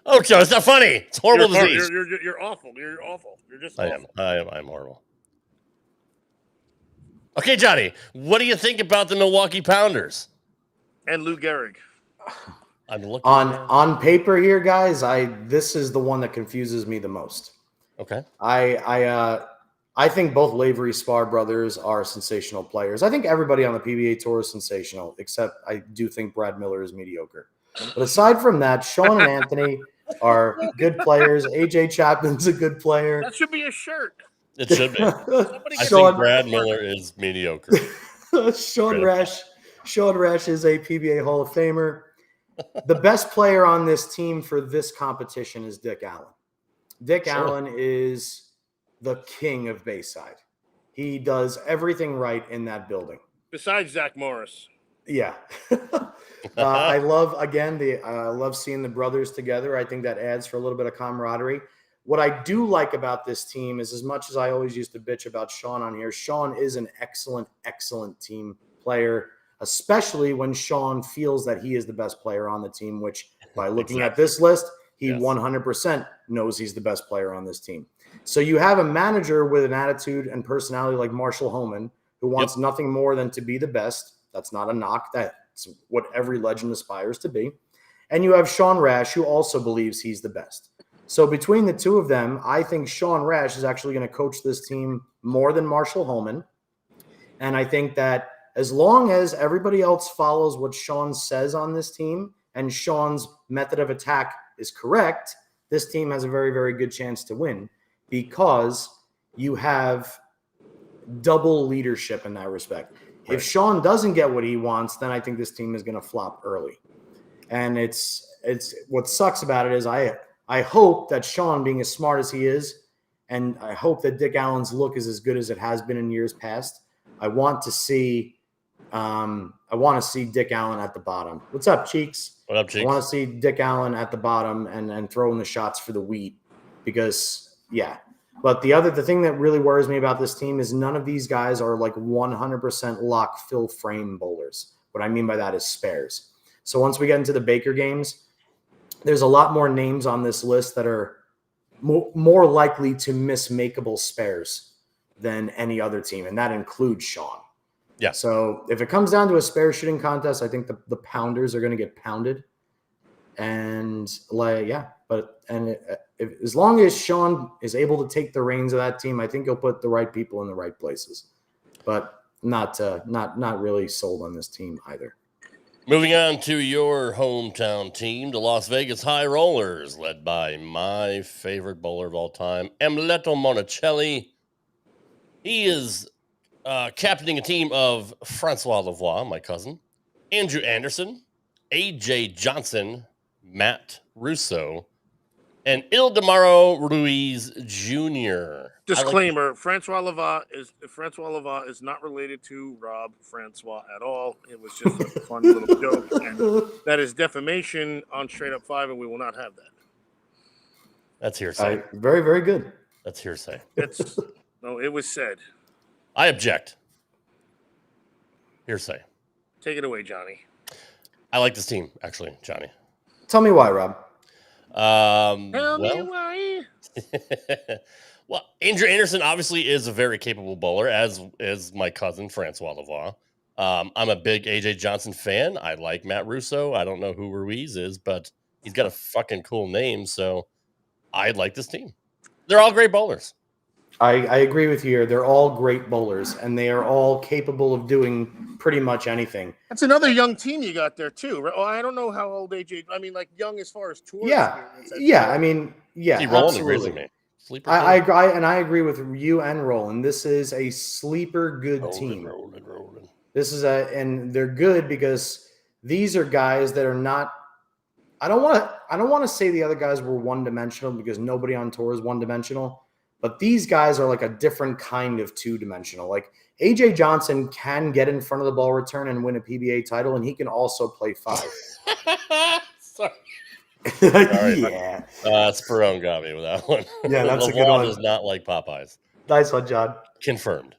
Oh, Joe, it's not funny. It's horrible disease. You're awful. You're awful. You're just awful. I'm horrible. Okay, Johnny, what do you think about the Milwaukee Pounders? And Lou Gehrig. I'm looking on paper here, guys. This is the one that confuses me the most. Okay. I think both Lavery Spar brothers are sensational players. I think everybody on the PBA Tour is sensational, except I do think Brad Miller is mediocre. But aside from that, Sean and Anthony are good players. AJ Chapman's a good player. That should be a shirt. It should be. I Sean, think Brad Miller is mediocre. Sean Rash is a PBA Hall of Famer. The best player on this team for this competition is Dick Allen. Dick Allen is the king of Bayside. He does everything right in that building. Besides Zach Morris. Yeah. I love seeing the brothers together. I think that adds for a little bit of camaraderie. What I do like about this team is, as much as I always used to bitch about Sean on here, Sean is an excellent, excellent team player, especially when Sean feels that he is the best player on the team, which by looking at this list, he 100% knows he's the best player on this team. So you have a manager with an attitude and personality like Marshall Holman, who wants nothing more than to be the best. That's not a knock. That's what every legend aspires to be. And you have Sean Rash, who also believes he's the best. So between the two of them, I think Sean Rash is actually going to coach this team more than Marshall Holman. And I think that as long as everybody else follows what Sean says on this team and Sean's method of attack is correct, this team has a very, very good chance to win, because you have double leadership in that respect. Right. If Sean doesn't get what he wants, then I think this team is going to flop early. And it's what sucks about it is I hope that Sean, being as smart as he is, and I hope that Dick Allen's look is as good as it has been in years past. I want to see Dick Allen at the bottom. What's up, Cheeks? What up, Cheeks? I want to see Dick Allen at the bottom and throwing the shots for the wheat, because But the thing that really worries me about this team is none of these guys are like 100% lock fill frame bowlers. What I mean by that is spares. So once we get into the Baker games, there's a lot more names on this list that are more likely to miss makeable spares than any other team, and that includes Sean. Yeah. So if it comes down to a spare shooting contest, I think the Pounders are going to get pounded. And as long as Sean is able to take the reins of that team, I think he'll put the right people in the right places. But not really sold on this team either. Moving on to your hometown team, the Las Vegas High Rollers, led by my favorite bowler of all time, Emleto Monticelli. He is captaining a team of Francois Lavoie, my cousin, Andrew Anderson, A.J. Johnson, Matt Russo, and Ildemaro Ruiz Jr. Disclaimer: Francois Lavoie is not related to Rob Francois at all. It was just a fun little joke, and that is defamation on Straight Up 5, and we will not have that. That's hearsay. Very, very good. That's hearsay. No, it was said. I object. Hearsay. Take it away, Johnny. I like this team, actually, Johnny. Tell me why, Rob. Tell me why. Well, Andrew Anderson obviously is a very capable bowler, as is my cousin Francois Lavoie. I'm a big AJ Johnson fan. I like Matt Russo. I don't know who Ruiz is, but he's got a fucking cool name, so I like this team. They're all great bowlers. I agree with you here. They're all great bowlers, and they are all capable of doing pretty much anything. That's another young team you got there too, right? Well, I don't know how old AJ. I mean, like young as far as tour experience. I mean, See, Roland agrees absolutely. with me. Sleeper I team. agree, and I agree with you and Roland. This is a sleeper good team. Rolling. This is and they're good because these are guys that are not. I don't want to say the other guys were one-dimensional because nobody on tour is one-dimensional. But these guys are like a different kind of two-dimensional. Like AJ Johnson can get in front of the ball return and win a PBA title, and he can also play 5. Sorry. Yeah. Sperone got me with that one. Yeah, that's a good LeVar one. does not like Popeyes. Nice one, John. Confirmed.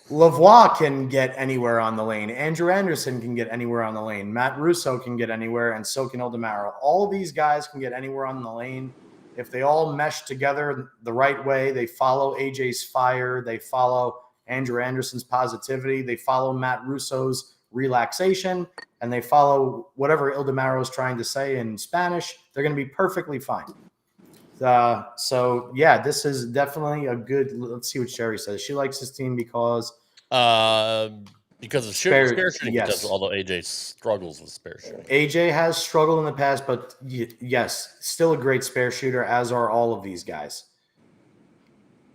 Lavoie can get anywhere on the lane. Andrew Anderson can get anywhere on the lane. Matt Russo can get anywhere, and so can Ildemaro. All these guys can get anywhere on the lane. If they all mesh together the right way, they follow AJ's fire, they follow Andrew Anderson's positivity, they follow Matt Russo's relaxation, and they follow whatever Ildemaro is trying to say in Spanish, they're going to be perfectly fine. So, yeah, this is definitely a good – let's see what Sherry says. She likes this team because of spare shooting yes. potential, although AJ struggles with spare shooting. AJ has struggled in the past, but yes, still a great spare shooter, as are all of these guys.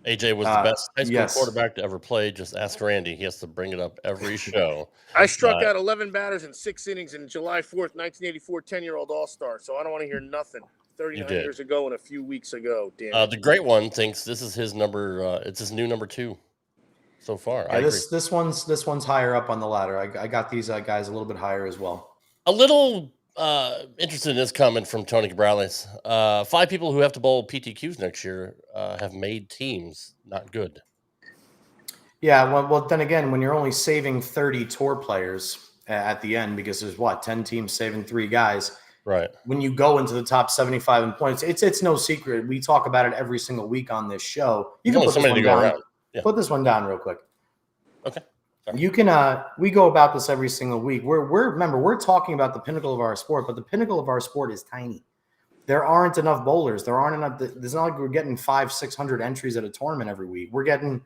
AJ was the best high school yes. quarterback to ever play. Just ask Randy. He has to bring it up every show. I struck out 11 batters in 6 innings in July 4th, 1984, 10-year-old All-Star. So I don't want to hear nothing. 39 years ago and a few weeks ago. Damn. The great one thinks this is his number. It's his new number 2 so far. Yeah, this one's higher up on the ladder. I got these guys a little bit higher as well. A little interested in this comment from Tony Cabrales. 5 people who have to bowl PTQs next year have made teams not good. Yeah, well, then again, when you're only saving 30 tour players at the end, because there's 10 teams saving 3 guys. Right. When you go into the top 75 in points, it's no secret. We talk about it every single week on this show. You can put this one down. Yeah. Put this one down real quick. Okay. Sorry. You can. We go about this every single week. We're talking about the pinnacle of our sport, but the pinnacle of our sport is tiny. There aren't enough bowlers. There aren't enough. There's not like we're getting 500-600 entries at a tournament every week. We're getting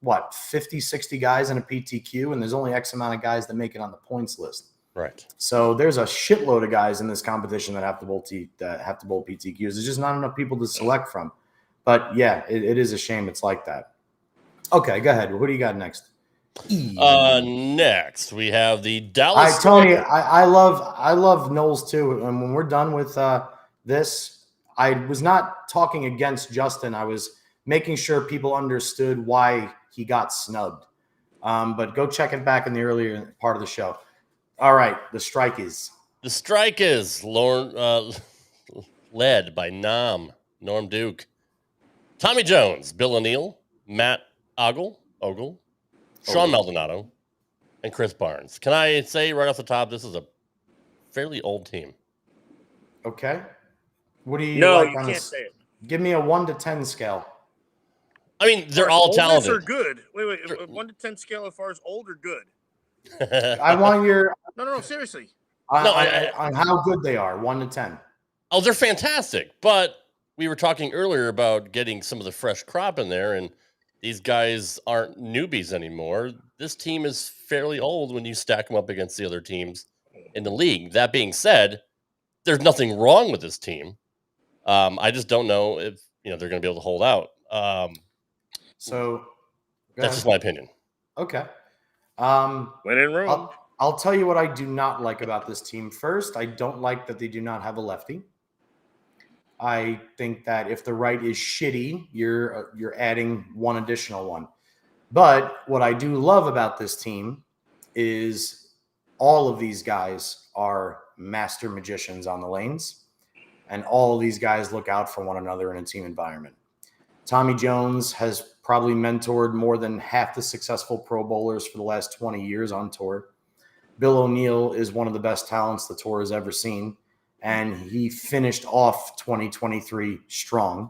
50-60 guys in a PTQ, and there's only X amount of guys that make it on the points list. Right. So there's a shitload of guys in this competition that have to bowl PTQs. There's just not enough people to select from. But yeah, it is a shame it's like that. Okay, go ahead. What do you got next? Next we have the Dallas. Tony, I love Knowles too. And when we're done with this, I was not talking against Justin. I was making sure people understood why he got snubbed. But go check it back in the earlier part of the show. All right, the strike is. The strike is led by Norm Duke, Tommy Jones, Bill O'Neill, Matt Ogle, Sean Maldonado, and Chris Barnes. Can I say right off the top, this is a fairly old team. Okay. What do you No, like you on can't this? say it. Give me a 1 to 10 scale. I mean, they're all talented. Are good. Wait. 1 to 10 scale as far as old or good? I want your No. Seriously. on how good they are. 1 to 10. Oh, they're fantastic. But we were talking earlier about getting some of the fresh crop in there, and these guys aren't newbies anymore. This team is fairly old when you stack them up against the other teams in the league. That being said, there's nothing wrong with this team. I just don't know if they're going to be able to hold out. So that's just my opinion. Okay. When in Rome. I'll tell you what I do not like about this team. First, I don't like that they do not have a lefty. I think that if the right is shitty, you're adding one additional one. But what I do love about this team is all of these guys are master magicians on the lanes, and all of these guys look out for one another in a team environment. Tommy Jones has probably mentored more than half the successful pro bowlers for the last 20 years on tour. Bill O'Neill is one of the best talents the tour has ever seen, and he finished off 2023 strong.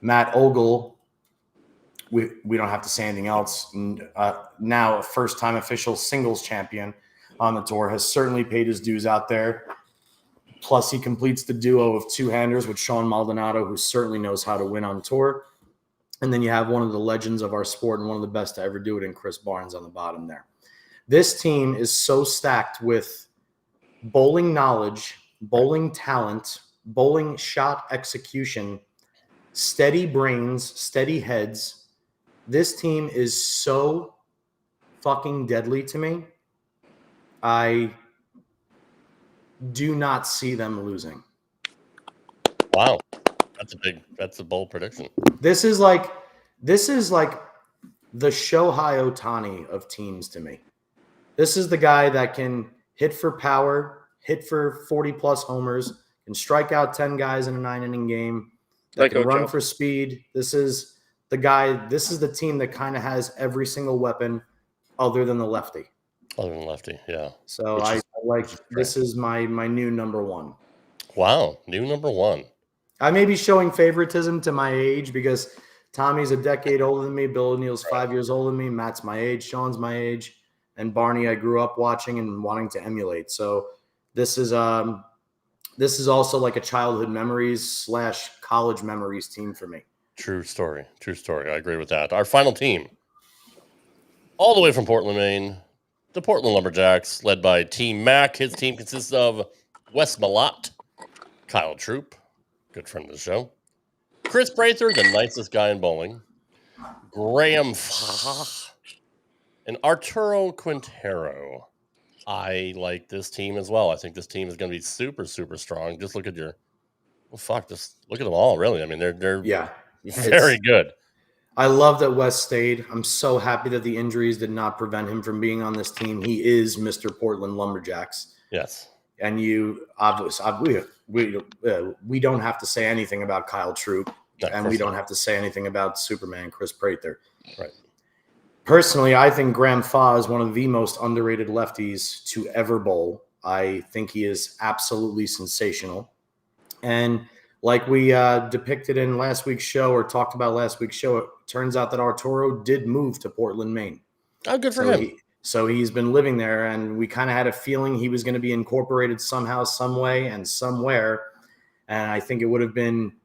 Matt Ogle, we don't have to say anything else. Now a first-time official singles champion on the tour, has certainly paid his dues out there. Plus, he completes the duo of two-handers with Sean Maldonado, who certainly knows how to win on tour. And then you have one of the legends of our sport and one of the best to ever do it in Chris Barnes on the bottom there. This team is so stacked with bowling knowledge, bowling talent, bowling shot execution, steady brains, steady heads. This team is so fucking deadly to me. I do not see them losing. Wow. That's a bold prediction. This is like the Shohei Ohtani of teams to me. This is the guy that can hit for power, hit for 40-plus homers, can strike out 10 guys in a 9-inning game, that can run for speed. This is the guy. This is the team that kind of has every single weapon other than the lefty. Other than lefty, yeah. So I like this is my new number one. Wow, new number one. I may be showing favoritism to my age because Tommy's a decade older than me. Bill O'Neill's 5 years older than me. Matt's my age. Sean's my age. And Barney, I grew up watching and wanting to emulate. So this is also like a childhood memories / college memories team for me. True story. I agree with that. Our final team, all the way from Portland, Maine, the Portland Lumberjacks, led by Team Mac. His team consists of Wes Malott, Kyle Troop, good friend of the show, Chris Prather, the nicest guy in bowling, Graham Fah, and Arturo Quintero. I like this team as well. I think this team is going to be super, super strong. Just look at just look at them all, really. I mean, they're very good. I love that Wes stayed. I'm so happy that the injuries did not prevent him from being on this team. He is Mr. Portland Lumberjacks. Yes. And you obviously we don't have to say anything about Kyle Troop, and we don't have to say anything about Superman Chris Prather. Right. Personally, I think Graham Fah is one of the most underrated lefties to ever bowl. I think he is absolutely sensational. And like we depicted in last week's show or talked about last week's show, it turns out that Arturo did move to Portland, Maine. Oh, good for him. So he's been living there, and we kind of had a feeling he was going to be incorporated somehow, some way, and somewhere. And I think it would have been –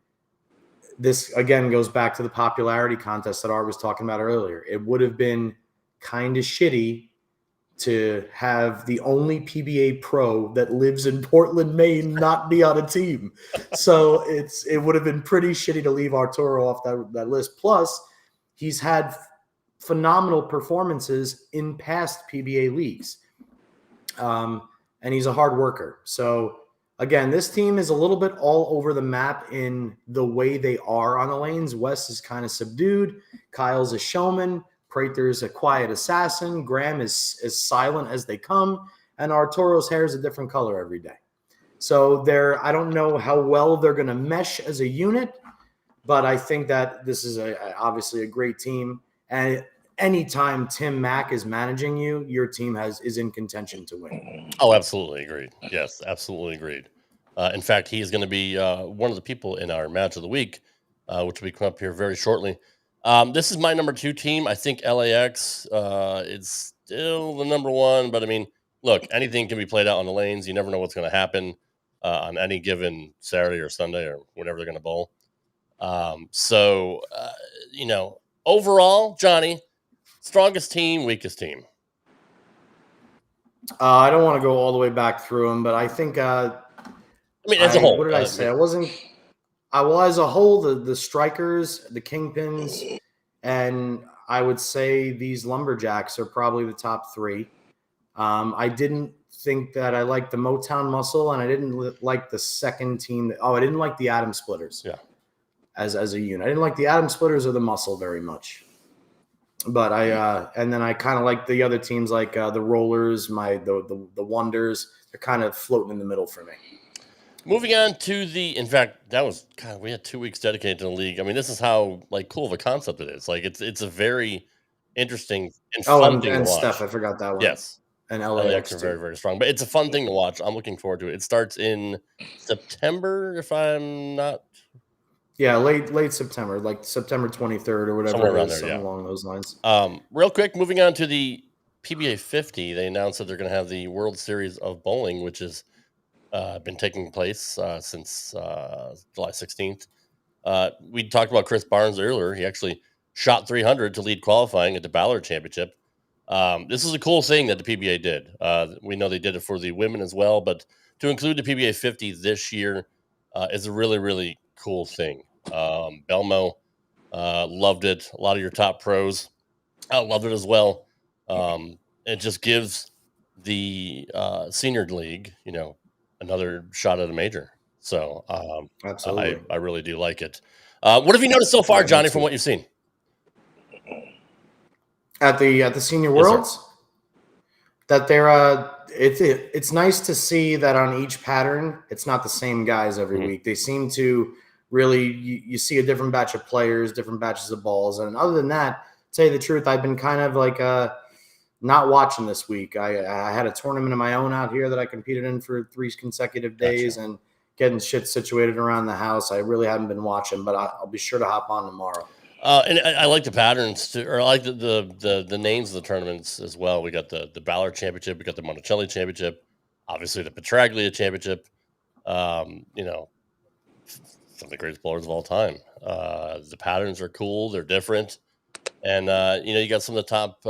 this, again, goes back to the popularity contest that Art was talking about earlier. It would have been kind of shitty to have the only PBA pro that lives in Portland, Maine, not be on a team. So it would have been pretty shitty to leave Arturo off that list. Plus, he's had phenomenal performances in past PBA leagues. And he's a hard worker. So, again, this team is a little bit all over the map in the way they are on the lanes. Wes is kind of subdued. Kyle's a showman. Prather's a quiet assassin. Graham is as silent as they come. And Arturo's hair is a different color every day. So I don't know how well they're going to mesh as a unit, but I think that this is obviously a great team. And anytime Tim Mack is managing you, your team is in contention to win. Oh, absolutely agreed. Yes, absolutely agreed. In fact, he is going to be one of the people in our match of the week, which will be coming up here very shortly. This is my number 2 team. I think LAX is still the number 1, but I mean, look, anything can be played out on the lanes. You never know what's going to happen on any given Saturday or Sunday or whenever they're going to bowl. Overall, Johnny, strongest team, weakest team. I don't want to go all the way back through them, but I think as a whole. What did I say? As a whole, the strikers, the Kingpins, and I would say these Lumberjacks are probably the top 3. I didn't think that I liked the Motown Muscle, and I didn't like the second team. I didn't like the Atom Splitters. Yeah. As a unit, I didn't like the Atom Splitters or the Muscle very much. But and then I kind of like the other teams, like the Rollers, the Wonders. They're kind of floating in the middle for me. Moving on to in fact, we had 2 weeks dedicated to the league. I mean, this is how cool of a concept it is. It's a very interesting and fun thing to watch. Steph, I forgot that one. Yes. And LAX are very, very strong. But it's a fun thing to watch. I'm looking forward to it. It starts in September, if I'm not. Yeah, late September, like September 23rd or whatever. Somewhere around there, along those lines. Real quick, moving on to the PBA50, they announced that they're going to have the World Series of Bowling, which has been taking place since July 16th. We talked about Chris Barnes earlier. He actually shot 300 to lead qualifying at the Ballard Championship. This is a cool thing that the PBA did. We know they did it for the women as well, but to include the PBA 50 this year is a really, really cool thing. Belmo loved it. A lot of your top pros loved it as well. It just gives the senior league, another shot at a major. So Absolutely. I really do like it. What have you noticed so far, Johnny, from what you've seen? At the Senior Worlds? That they're it's nice to see that on each pattern, it's not the same guys every week. They seem to really you see a different batch of players, different batches of balls. And other than that, to tell you the truth, I've been kind of like not watching this week. I had a tournament of my own out here that I competed in for 3 consecutive days and getting shit situated around the house. I really haven't been watching, but I'll be sure to hop on tomorrow. And I like the patterns too, or I like the names of the tournaments as well. We got the Ballard Championship, we got the Monticelli Championship, obviously the Petraglia Championship. Some of the greatest bowlers of all time. The patterns are cool, they're different, and you got some of the top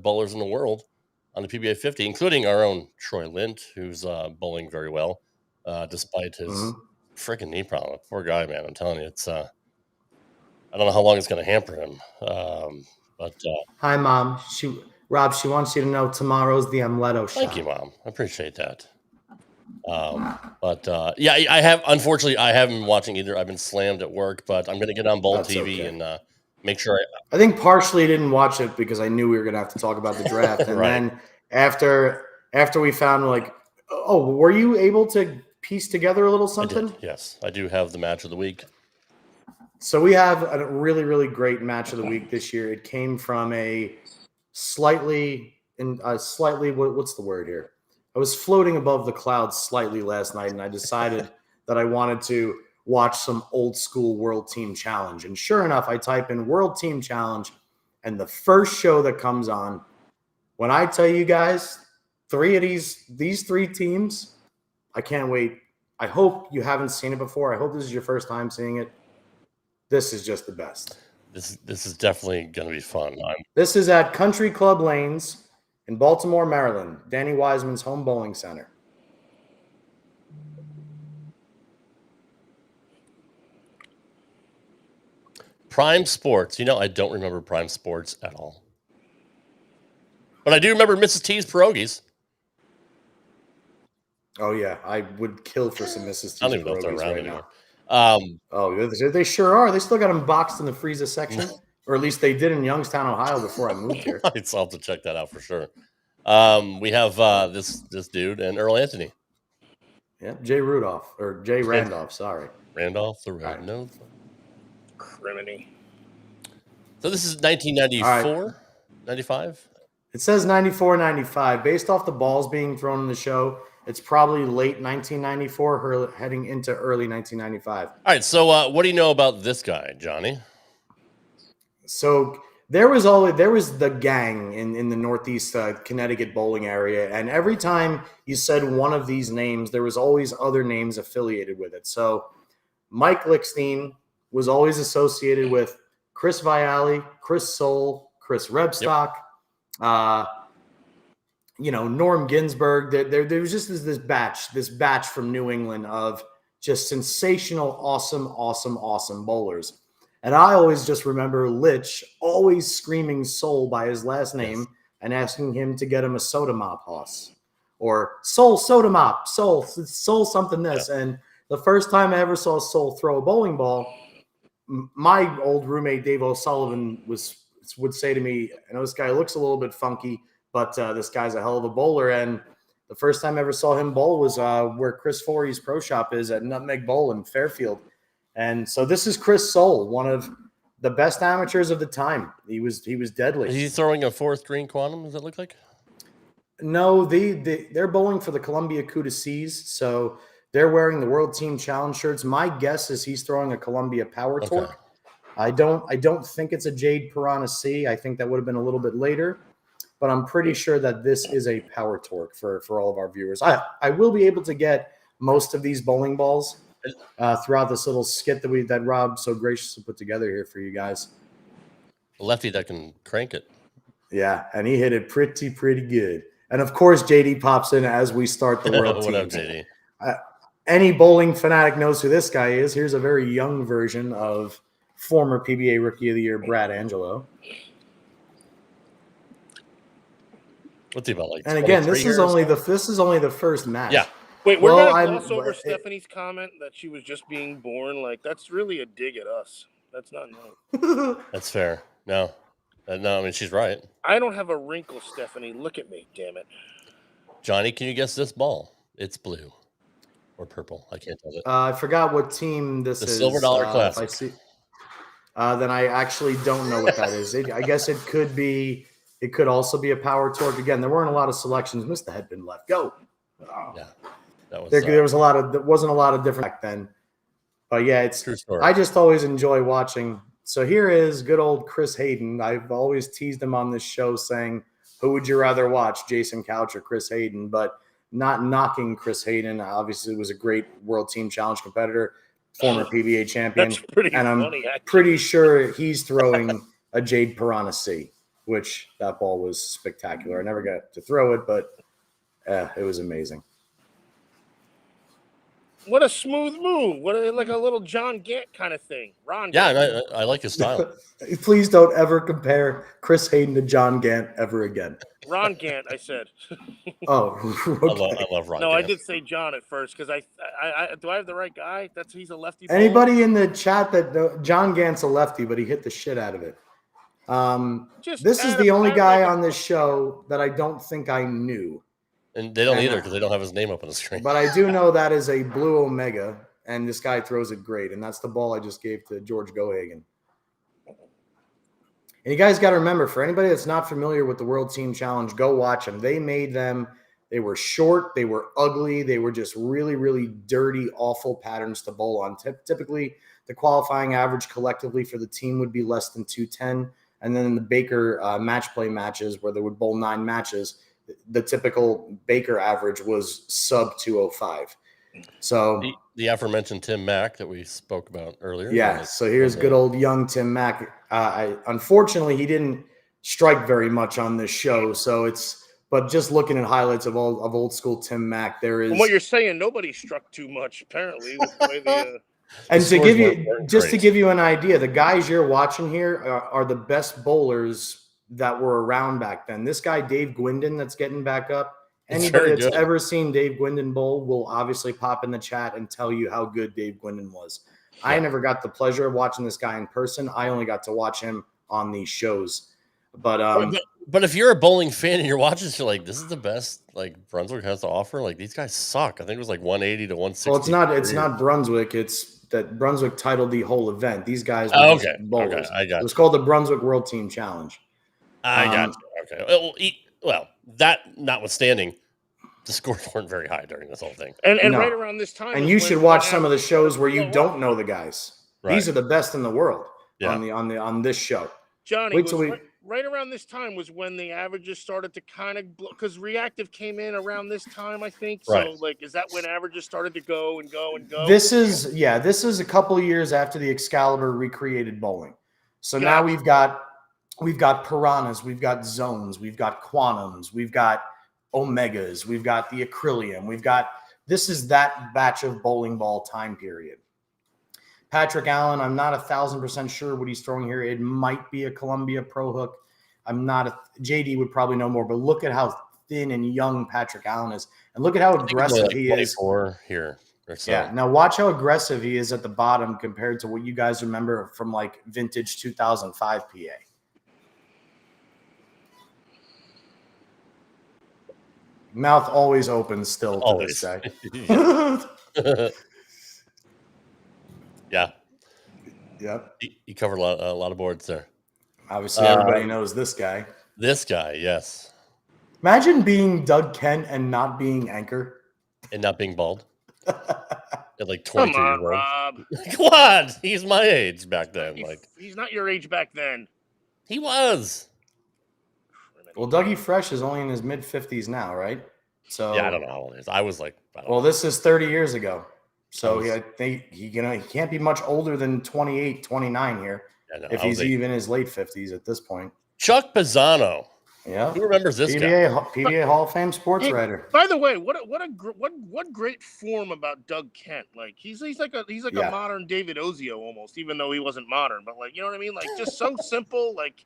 bowlers in the world on the PBA 50, including our own Troy Lint, who's bowling very well despite his freaking knee problem. Poor guy, man. I'm telling you, it's. I don't know how long it's going to hamper him. But hi, Mom. Rob, she wants you to know tomorrow's the Amleto shot. Thank you, Mom. I appreciate that. I have. Unfortunately, I haven't been watching either. I've been slammed at work, but I'm going to get on Bowl TV and make sure. I think partially didn't watch it because I knew we were going to have to talk about the draft, and then after we found were you able to piece together a little something? Yes, I do have the match of the week. So we have a really, really great match of the week this year. It came from what's the word here? I was floating above the clouds slightly last night, and I decided that I wanted to watch some old school World Team Challenge. And sure enough, I type in World Team Challenge, and the first show that comes on, when I tell you guys, 3 of these 3 teams, I can't wait. I hope you haven't seen it before. I hope this is your first time seeing it. This is just the best. This is definitely going to be fun. This is at Country Club Lanes in Baltimore, Maryland, Danny Wiseman's home bowling center. Prime Sports. I don't remember Prime Sports at all. But I do remember Mrs. T's pierogies. Oh, yeah. I would kill for some Mrs. T's I don't even know if they're around right anymore. They sure are. They still got them boxed in the freezer section, or at least they did in Youngstown, Ohio, before I moved here. I'd still have to check that out for sure. We have this dude and Earl Anthony. Yeah, Jay Randolph. Sorry, Randolph the Red Nose. Criminy. So this is 1994, 95. It says 94, 95. Based off the balls being thrown in the show, it's probably late 1994, heading into early 1995. All right, so what do you know about this guy, Johnny? So there was the gang in the Northeast Connecticut bowling area, and every time you said one of these names, there was always other names affiliated with it. So Mike Lickstein was always associated with Chris Viali, Chris Soule, Chris Rebstock. Yep. Norm Ginsburg. There was just this batch from New England of just sensational, awesome bowlers. And I always just remember Litch always screaming Soul by his last name and asking him to get him a soda mop hoss or Soul soda mop, Soul something this. Yeah. And the first time I ever saw Soul throw a bowling ball, my old roommate Dave O'Sullivan would say to me, I know this guy looks a little bit funky, but this guy's a hell of a bowler. And the first time I ever saw him bowl was where Chris Forey's pro shop is at Nutmeg Bowl in Fairfield. And so this is Chris Soule, one of the best amateurs of the time. He was deadly. Is he throwing a 4th green quantum? Does that look like? No, they're bowling for the Columbia Cuda Seas. So they're wearing the World Team Challenge shirts. My guess is he's throwing a Columbia Power Torque. I don't think it's a Jade Piranha C. I think that would have been a little bit later. But I'm pretty sure that this is a Power Torque for all of our viewers. I will be able to get most of these bowling balls throughout this little skit that Rob so graciously put together here for you guys. A lefty that can crank it. Yeah, and he hit it pretty good. And of course, JD pops in as we start the world What up, team. JD? Any bowling fanatic knows who this guy is. Here's a very young version of former PBA Rookie of the Year Brad Angelo. What's he about? Like, and again, this 23 is only the first match. Yeah. Wait, we're Well, gonna gloss over Stephanie's comment that she was just being born. Like, that's really a dig at us. That's not nice. That's fair. No, I mean, she's right. I don't have a wrinkle, Stephanie. Look at me, damn it. Johnny, can you guess this ball? It's blue or purple. I can't tell it. I forgot what team this is. The Silver Dollar Classic. If I see, then I actually don't know what that is. I guess it could be. It could also be a power torque. Again, there weren't a lot of selections. Missed the headpin left. Go. Oh. Yeah, that was. There was a lot of. There wasn't a lot of different back then. But yeah, it's True story. I just always enjoy watching. So here is good old Chris Hayden. I've always teased him on this show saying, who would you rather watch, Jason Couch or Chris Hayden? But not knocking Chris Hayden. Obviously, was a great World Team Challenge competitor, former PBA champion. That's pretty and I'm funny, actually. pretty sure he's throwing a Jade Piranha C, which that ball was spectacular. I never got to throw it, but it was amazing. What a smooth move. Like a little John Gant kind of thing. Ron Yeah, Gant. and I like his style. Please don't ever compare Chris Hayden to John Gant ever again. Ron Gant, I said. Oh, okay. I love Ron. No, I Gant. did say John at first because I do I have the right guy? He's a lefty. Anybody in the chat that John Gant's a lefty, but he hit the shit out of it. This is the only guy on this show that I don't think I knew. And they don't either because they don't have his name up on the screen. But I do know that is a blue Omega, and this guy throws it great. And that's the ball I just gave to George Gohagen. And you guys got to remember, for anybody that's not familiar with the World Team Challenge, go watch them. They made them. They were short. They were ugly. They were just really, really dirty, awful patterns to bowl on. Typically, the qualifying average collectively for the team would be less than 210. And then in the Baker match play matches where they would bowl 9 matches, the typical Baker average was sub 205. So the aforementioned Tim Mack that we spoke about earlier. Yeah. So here's good old young Tim Mack. Unfortunately, he didn't strike very much on this show. So but just looking at highlights of old school Tim Mack, there is. From what you're saying, nobody struck too much apparently. With the way and to give you an idea, the guys you're watching here are the best bowlers that were around back then. This guy, Dave Gwindon, that's getting back up. Anybody that's ever seen Dave Gwindon bowl will obviously pop in the chat and tell you how good Dave Gwindon was. Yeah. I never got the pleasure of watching this guy in person. I only got to watch him on these shows. But if you're a bowling fan and you're watching this, you're like, this is the best like Brunswick has to offer. Like these guys suck. I think it was like 180 to 160. Well, it's not Brunswick. It's that Brunswick titled the whole event. These guys were bowlers. Okay, I got it. It was called the Brunswick World Team Challenge. I got you. Okay. Well, that notwithstanding, the scores weren't very high during this whole thing. And right around this time. And you should watch some of the shows where you don't know the guys. Right. These are the best in the world on this show. Johnny, right around this time was when the averages started to kind of because Reactive came in around this time, I think. Right. So is that when averages started to go and go and go? This is a couple of years after the Excalibur recreated bowling. So now we've got piranhas, we've got zones, we've got quantums, we've got omegas, we've got the acrylium, this is that batch of bowling ball time period. Patrick Allen, I'm not 1,000% sure what he's throwing here. It might be a Columbia Pro Hook. JD would probably know more, but look at how thin and young Patrick Allen is, and look at how aggressive he is. 24 here. So. Yeah. Now watch how aggressive he is at the bottom compared to what you guys remember from like vintage 2005 PA. Mouth always open still to this guy. Yeah. Yep. He covered a lot of boards there. Obviously, everybody knows this guy. This guy, yes. Imagine being Doug Kent and not being Anchor. And not being bald. At like 22 Come on, years old. Rob. Come on. He's my age back then. He's not your age back then. He was. Well, Dougie Fresh is only in his mid-50s now, right? So yeah, I don't know how old he is. I was like, well, this is 30 years ago. So I think he can't be much older than 28, 29 here. Yeah, no, if he's even his late 50s at this point. Chuck Pisano. Yeah, who remembers this PBA Hall of Fame sports writer. By the way, what great form about Doug Kent. Like he's like a modern David Ozio almost, even though he wasn't modern. But like, you know what I mean? Like just so simple. Like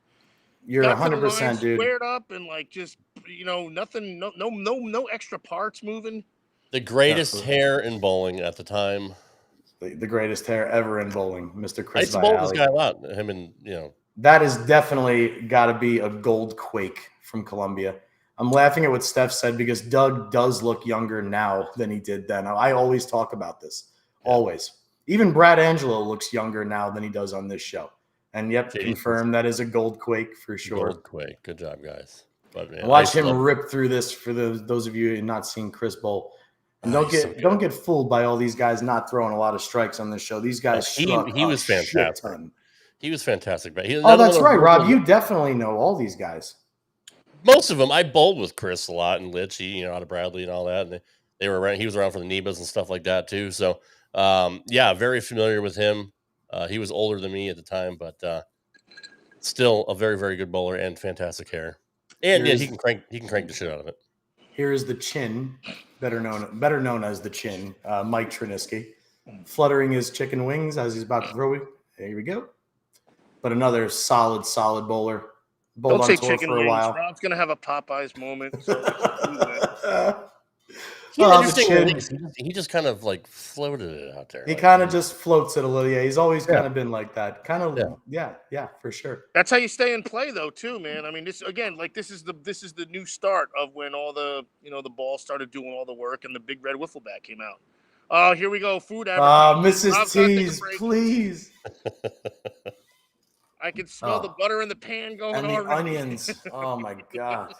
you're 100%, dude. Squared up and like just nothing, no extra parts moving. The greatest hair in bowling at the time. The greatest hair ever in bowling, Mr. Chris. I used to bowl this guy a lot. Him and That is definitely got to be a gold quake from Columbia. I'm laughing at what Steph said because Doug does look younger now than he did then. I always talk about this. Always. Even Brad Angelo looks younger now than he does on this show. And confirm that is a gold quake for sure. Gold quake. Good job, guys. But man, watch him rip through this for those of you not seeing Chris bowl. And don't get fooled by all these guys not throwing a lot of strikes on this show. These guys he was fantastic. He was fantastic. That's right, Rob. You definitely know all these guys. Most of them. I bowled with Chris a lot and Litchie, out of Bradley and all that. And they were around. He was around for the Nebas and stuff like that too. So, very familiar with him. He was older than me at the time, but still a very, very good bowler and fantastic hair. And he can crank the shit out of it. Here is the chin, better known as the chin, Mike Triniski, fluttering his chicken wings as he's about to throw it. There we go. But another solid bowler. Bowled Don't say on tour chicken for a wings. while. Rob's gonna have a Popeyes moment. He just kind of like floated it out there. He kind of just floats it a little. Yeah, he's always kind of been like that. Kind of, yeah, for sure. That's how you stay in play, though, too, man. I mean, this is the new start of when all the the ball started doing all the work and the big red wiffle bat came out. Oh, here we go, food advertising. Mrs. T's, please. I can smell the butter in the pan going on. And the onions. Oh my god.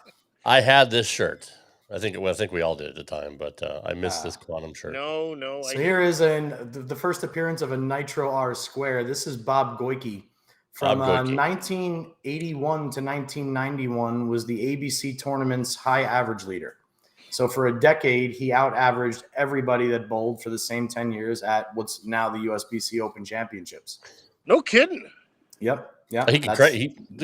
I had this shirt. I think we all did at the time, but I missed this Quantum shirt. No. So here is the first appearance of a Nitro R Square. This is Bob Goyke. From 1981 to 1991 was the ABC tournament's high average leader. So for a decade, he out-averaged everybody that bowled for the same 10 years at what's now the USBC Open Championships. No kidding. Yep. Yeah. Look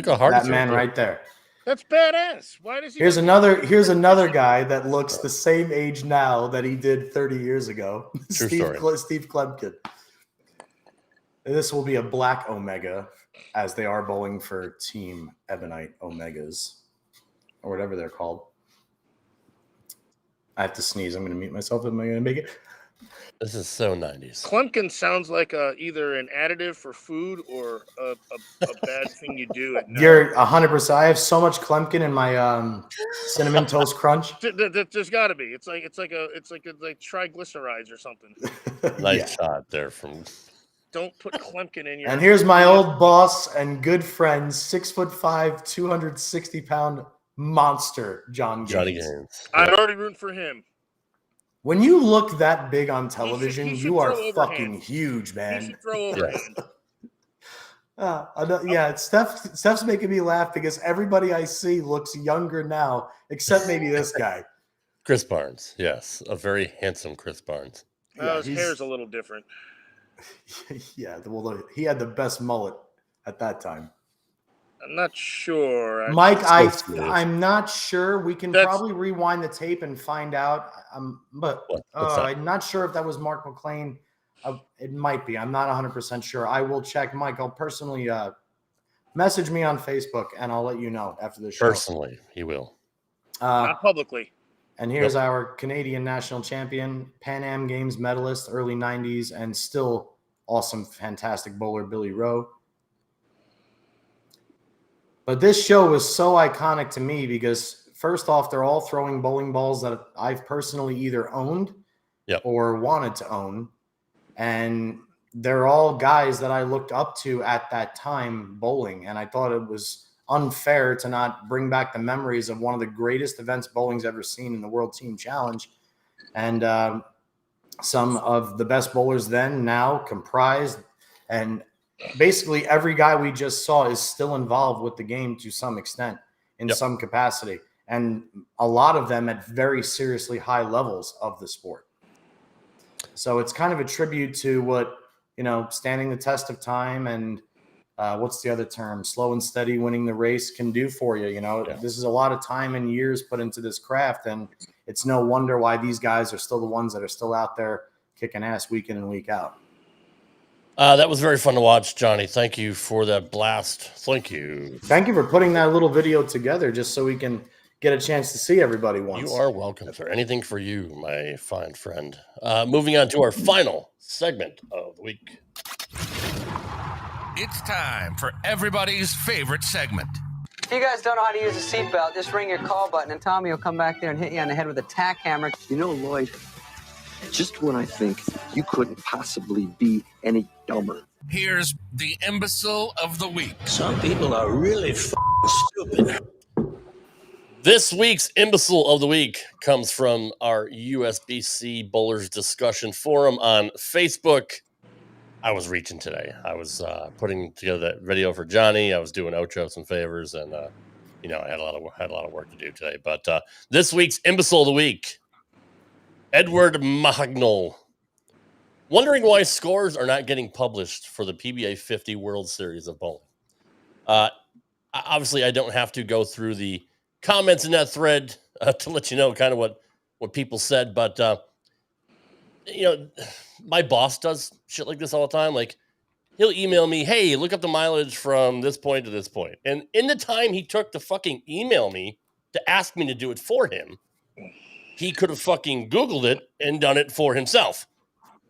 how hard that man right there. That's badass. Why does he? Here's another guy that looks the same age now that he did 30 years ago. Steve Klemkin. And this will be a black Omega, as they are bowling for Team Ebonite Omegas, or whatever they're called. I have to sneeze. I'm going to mute myself. Am I going to make it? This is so 90s. Clumpkin sounds like either an additive for food or a bad thing you do at night. You're 100%. I have so much Clumpkin in my cinnamon toast crunch. There's got to be. It's like triglycerides or something. Nice shot there from. Don't put Clumpkin in your. And here's my old boss and good friend, 6'5", 260-pound monster, Johnny Gaines. I'm already rooting for him. When you look that big on television, you are fucking huge, man. He should throw overhand. Steph's making me laugh because everybody I see looks younger now, except maybe this guy. Chris Barnes, yes. A very handsome Chris Barnes. His hair's a little different. Yeah, well, he had the best mullet at that time. I'm not sure. Mike, I'm not sure. We can probably rewind the tape and find out. I'm not sure if that was Mark McLean. It might be. I'm not 100% sure. I will check. Mike, I'll personally message me on Facebook, and I'll let you know after the show. Personally, he will. Not publicly. And here's our Canadian national champion, Pan Am Games medalist, early 90s, and still awesome, fantastic bowler, Billy Rowe. But this show was so iconic to me because, first off, they're all throwing bowling balls that I've personally either owned or wanted to own. And they're all guys that I looked up to at that time bowling. And I thought it was unfair to not bring back the memories of one of the greatest events bowling's ever seen in the World Team Challenge. And some of the best bowlers then, now comprised, and basically every guy we just saw is still involved with the game to some extent in some capacity. And a lot of them at very seriously high levels of the sport. So it's kind of a tribute to what, standing the test of time and what's the other term? Slow and steady winning the race can do for you. This is a lot of time and years put into this craft, and it's no wonder why these guys are still the ones that are still out there kicking ass week in and week out. That was very fun to watch, Johnny. Thank you for that blast. Thank you. Thank you for putting that little video together just so we can get a chance to see everybody once. You are welcome, sir. Anything for you, my fine friend. Moving on to our final segment of the week. It's time for everybody's favorite segment. If you guys don't know how to use a seatbelt, just ring your call button and Tommy will come back there and hit you on the head with a tack hammer. Lloyd, just when I think you couldn't possibly be any dumber. Here's the imbecile of the week. Some people are really stupid. This week's imbecile of the week comes from our USBC Bowlers Discussion Forum on Facebook. I was reaching today. I was putting together that video for Johnny. I was doing Ocho some favors, and I had a lot of work to do today. But this week's imbecile of the week, Edward Mahagnol, wondering why scores are not getting published for the PBA 50 World Series of Bowling. Obviously, I don't have to go through the comments in that thread to let you know kind of what people said, but my boss does shit like this all the time. Like, he'll email me, hey, look up the mileage from this point to this point. And in the time he took to fucking email me to ask me to do it for him, he could have fucking Googled it and done it for himself.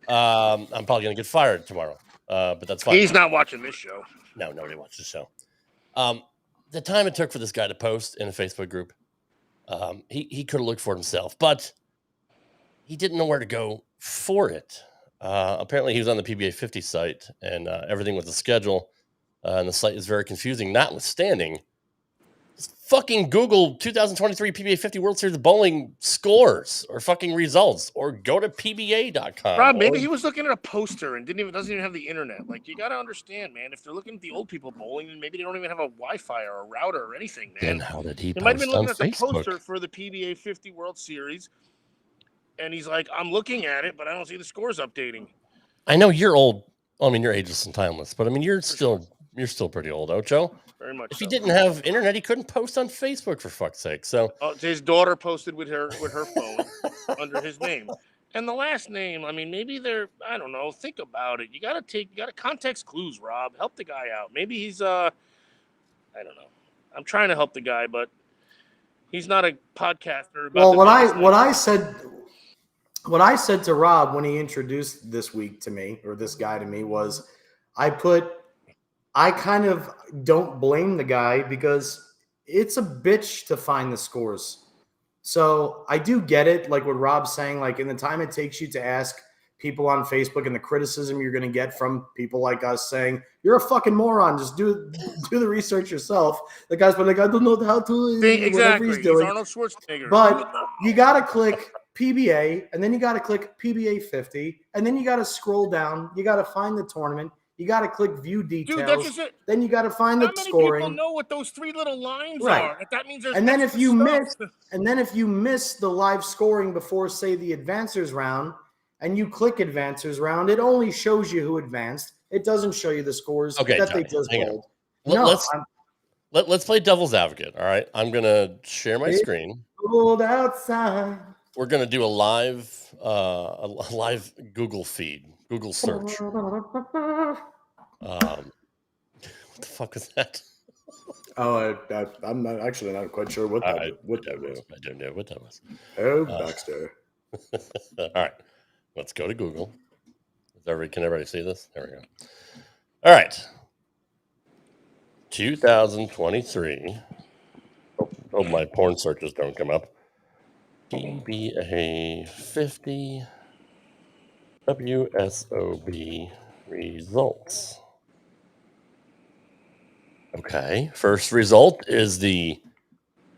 I'm probably going to get fired tomorrow, but that's fine. He's not watching this show. No, nobody watches the show. The time it took for this guy to post in a Facebook group, he could have looked for it himself, but he didn't know where to go for it. Apparently, he was on the PBA 50 site, and everything with the schedule, and the site is very confusing. Notwithstanding, just fucking Google 2023 PBA 50 World Series of Bowling scores or fucking results, or go to PBA.com. Rob, maybe he was looking at a poster and doesn't even have the internet. Like, you got to understand, man. If they're looking at the old people bowling, then maybe they don't even have a Wi-Fi or a router or anything, man. Then how did he? He might have been looking at the Facebook? poster for the PBA 50 World Series. And he's like, I'm looking at it, but I don't see the scores updating. I know you're old. I mean, you're ageless and timeless, but I mean, you're still pretty old, Ocho. Very much. If he didn't have internet, he couldn't post on Facebook, for fuck's sake. So his daughter posted with her phone under his name, and the last name. I mean, maybe they're. I don't know. Think about it. You got to context clues, Rob. Help the guy out. Maybe he's I don't know. I'm trying to help the guy, but he's not a podcaster. Well, what I said to Rob when he introduced this guy to me was, I kind of don't blame the guy because it's a bitch to find the scores. So I do get it, like what Rob's saying, like in the time it takes you to ask people on Facebook and the criticism you're going to get from people like us saying, you're a fucking moron, just do the research yourself. The guy's been like, I don't know how to. Exactly. He's doing. He's Arnold Schwarzenegger. But you got to click PBA, and then you got to click PBA 50, and then you got to scroll down. You got to find the tournament. You got to click view details. Dude, that's just it. Then you got to find the scoring. How many people know what those three little lines Right. are? That means there's And then if you stuff. miss the live scoring before, say, the advancers round, and you click advancers round, it only shows you who advanced. It doesn't show you the scores Okay, that Johnny, they just hang on. pulled. Let's play devil's advocate. All right, I'm gonna share my screen. Pulled outside. We're gonna do a live Google feed, Google search. What the fuck was that? Oh, I'm not quite sure what that was. I don't know what that was. Oh, Baxter. All right, let's go to Google. Can everybody see this? There we go. All right. 2023. Oh, my porn searches don't come up. PBA 50 WSOB results. Okay. First result is the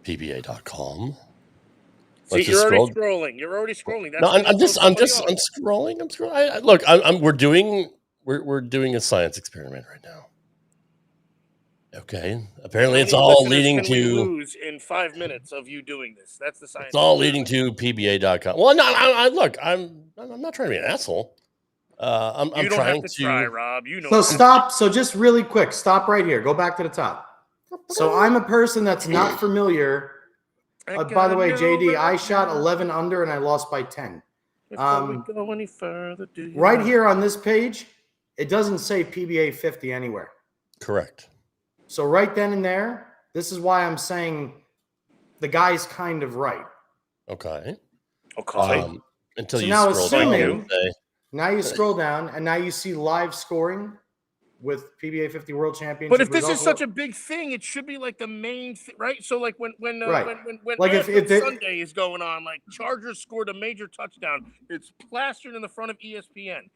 PBA.com. See, you're already scrolling. You're already scrolling. No, I'm scrolling. Look, we're doing a science experiment right now. Okay. Apparently, it's How many all listeners leading can we to. lose in 5 minutes of you doing this. That's the science. It's all leading to PBA.com. Well, no, look, I'm not trying to be an asshole. I'm You don't trying have to try, Rob. You know. So stop. So just really quick, stop right here. Go back to the top. So I'm a person that's not familiar. By the way, JD, I shot 11 under and I lost by 10. Before we go any further, Right here on this page, it doesn't say PBA 50 anywhere. Correct. So right then and there, this is why I'm saying the guy's kind of right. Okay. Until So you now scroll down assuming- and say, Now you scroll down and now you see live scoring with PBA 50 World Championship. But if this is results. such a big thing, it should be like the main thing, right? So like when Right. when Like if Sunday is going on, like Chargers scored a major touchdown, it's plastered in the front of ESPN.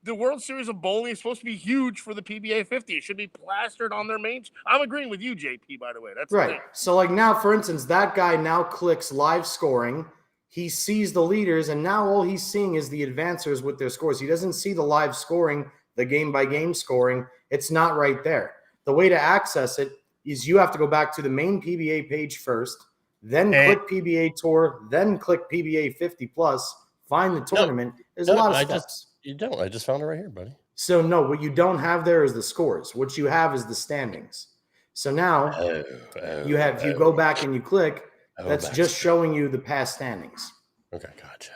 The World Series of Bowling is supposed to be huge for the PBA 50. It should be plastered on their main. I'm agreeing with you, JP. By the way, that's the right. thing. So like now, for instance, that guy now clicks live scoring. He sees the leaders, and now all he's seeing is the advancers with their scores. He doesn't see the live scoring, the game-by-game scoring. It's not right there. The way to access it is you have to go back to the main PBA page first, then click PBA Tour, then click PBA 50 Plus, find the tournament. There's a lot of steps. You don't. I just found it right here, buddy. So no, what you don't have there is the scores. What you have is the standings. So now you go back and you click. That's just showing you the past standings. Okay, gotcha.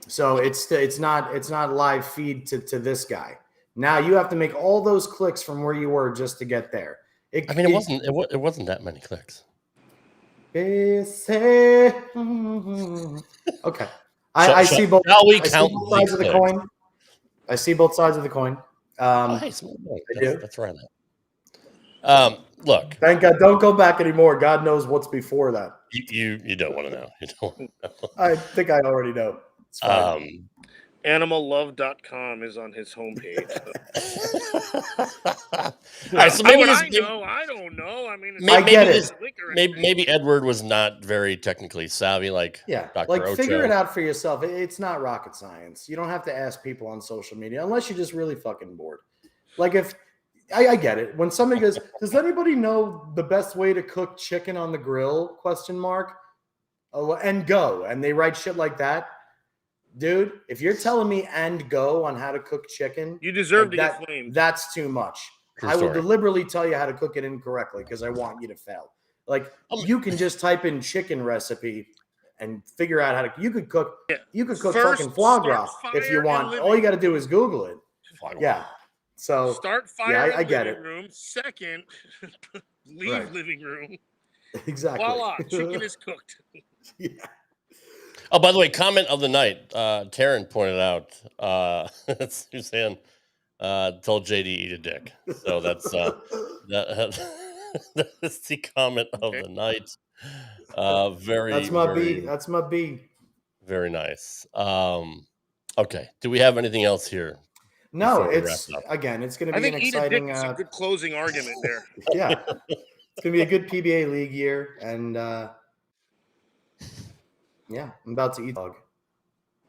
So it's not live feed to this guy. Now you have to make all those clicks from where you were just to get there. It wasn't that many clicks. Okay. I see both. Shall we I see count both sides of the coin. I see both sides of the coin. That's right. Look. Thank God. Don't go back anymore. God knows what's before that. You don't want to know. You don't want to know. I think I already know. It's fine. Animallove.com is on his homepage. All right, so maybe I don't know. I mean, I get it. Maybe Edward was not very technically savvy, like Dr. Ocho. Figure it out for yourself. It's not rocket science. You don't have to ask people on social media unless you're just really fucking bored. Like if I get it. When somebody goes, does anybody know the best way to cook chicken on the grill? ? And go. And they write shit like that. Dude, if you're telling me and go on how to cook chicken, you deserve to get flamed. That's too much. True I will story. deliberately tell you how to cook it incorrectly because I want you to fail. Like you can just type in chicken recipe and figure out how to. You could cook. Yeah. You could cook First, fucking foie gras start if you fire want. in All you got to do is Google it. Yeah. So start fire. I get living it. Room. Second, leave living room. Exactly. Voila, chicken is cooked. Yeah. Oh, by the way, comment of the night. Taryn pointed out. Suzanne told JD eat a dick. So that's that's the comment of the night. That's my B. Very nice. Okay. Do we have anything else here? No, it's going to be an eat exciting. A dick is a good closing argument there. Yeah, it's going to be a good PBA League year, and yeah, I'm about to eat dog.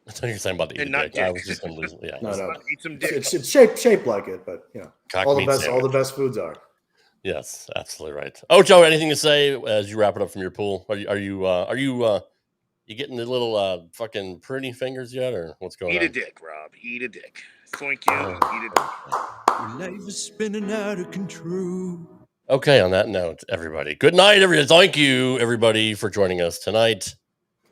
I thought you were saying about the eat a dick. I was just going to lose. Yeah, no. Eat some dick. It's shaped like it, but you know, Cock all meat the best foods are. Yes, absolutely right. Oh, Joe, anything to say as you wrap it up from your pool? Are you getting the little fucking pretty fingers yet, or what's going on? Eat a dick, Rob. Eat a dick. Thank you. Eat a dick. Your life is spinning out of control. Okay, on that note, everybody, good night, everybody. Thank you, everybody, for joining us tonight.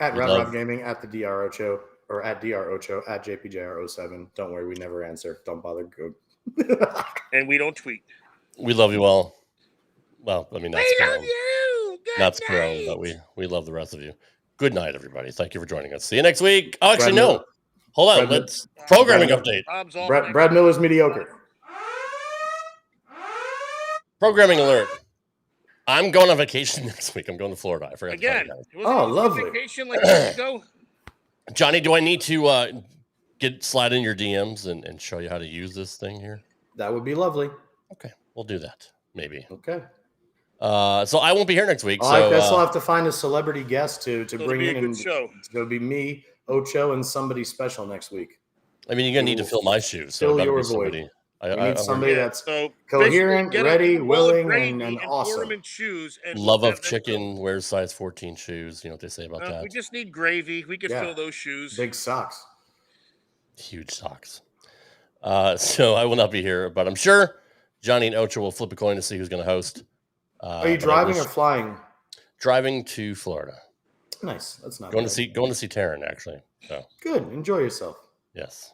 At Rob Gaming, at the DR Ocho, or at DR Ocho, at JPJR07. Don't worry, we never answer. Don't bother. And we don't tweet. We love you all. Well, I mean, that's love you. That's pro, but we love the rest of you. Good night, everybody. Thank you for joining us. See you next week. Oh, actually, no. Hold on. Let's programming update. Brad Miller's mediocre. Programming alert. I'm going on vacation next week. I'm going to Florida. I forgot. Again. Oh, lovely. Vacation like a week ago? Johnny, do I need to slide in your DMs and show you how to use this thing here? That would be lovely. Okay, we'll do that. Maybe. Okay. So I won't be here next week. I guess I'll have to find a celebrity guest to bring in. Good show. It's going to be me, Ocho, and somebody special next week. I mean, you're gonna need to fill my shoes. Fill your void. We need somebody that's So coherent, basically, get ready, a bowl of willing, gravy and pour awesome. them in shoes and Love have of them chicken, go. wears size 14 shoes. You know what they say about that. We just need gravy. We could Yeah. fill those shoes. Big socks. Huge socks. So I will not be here, but I'm sure Johnny and Ocho will flip a coin to see who's going to host. Are you driving or flying? Driving to Florida. Nice. That's not Going bad. to see Taryn, actually. So Good. Enjoy yourself. yes.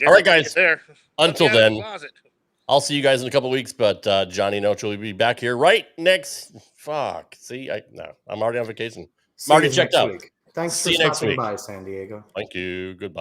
All right, guys. There. Until then, I'll see you guys in a couple of weeks. But Johnny and Ocho will be back here right next. Fuck. See, I'm already on vacation. I'm already checked out. Week. Thanks See for you next stopping week. by, San Diego. Thank you. Goodbye.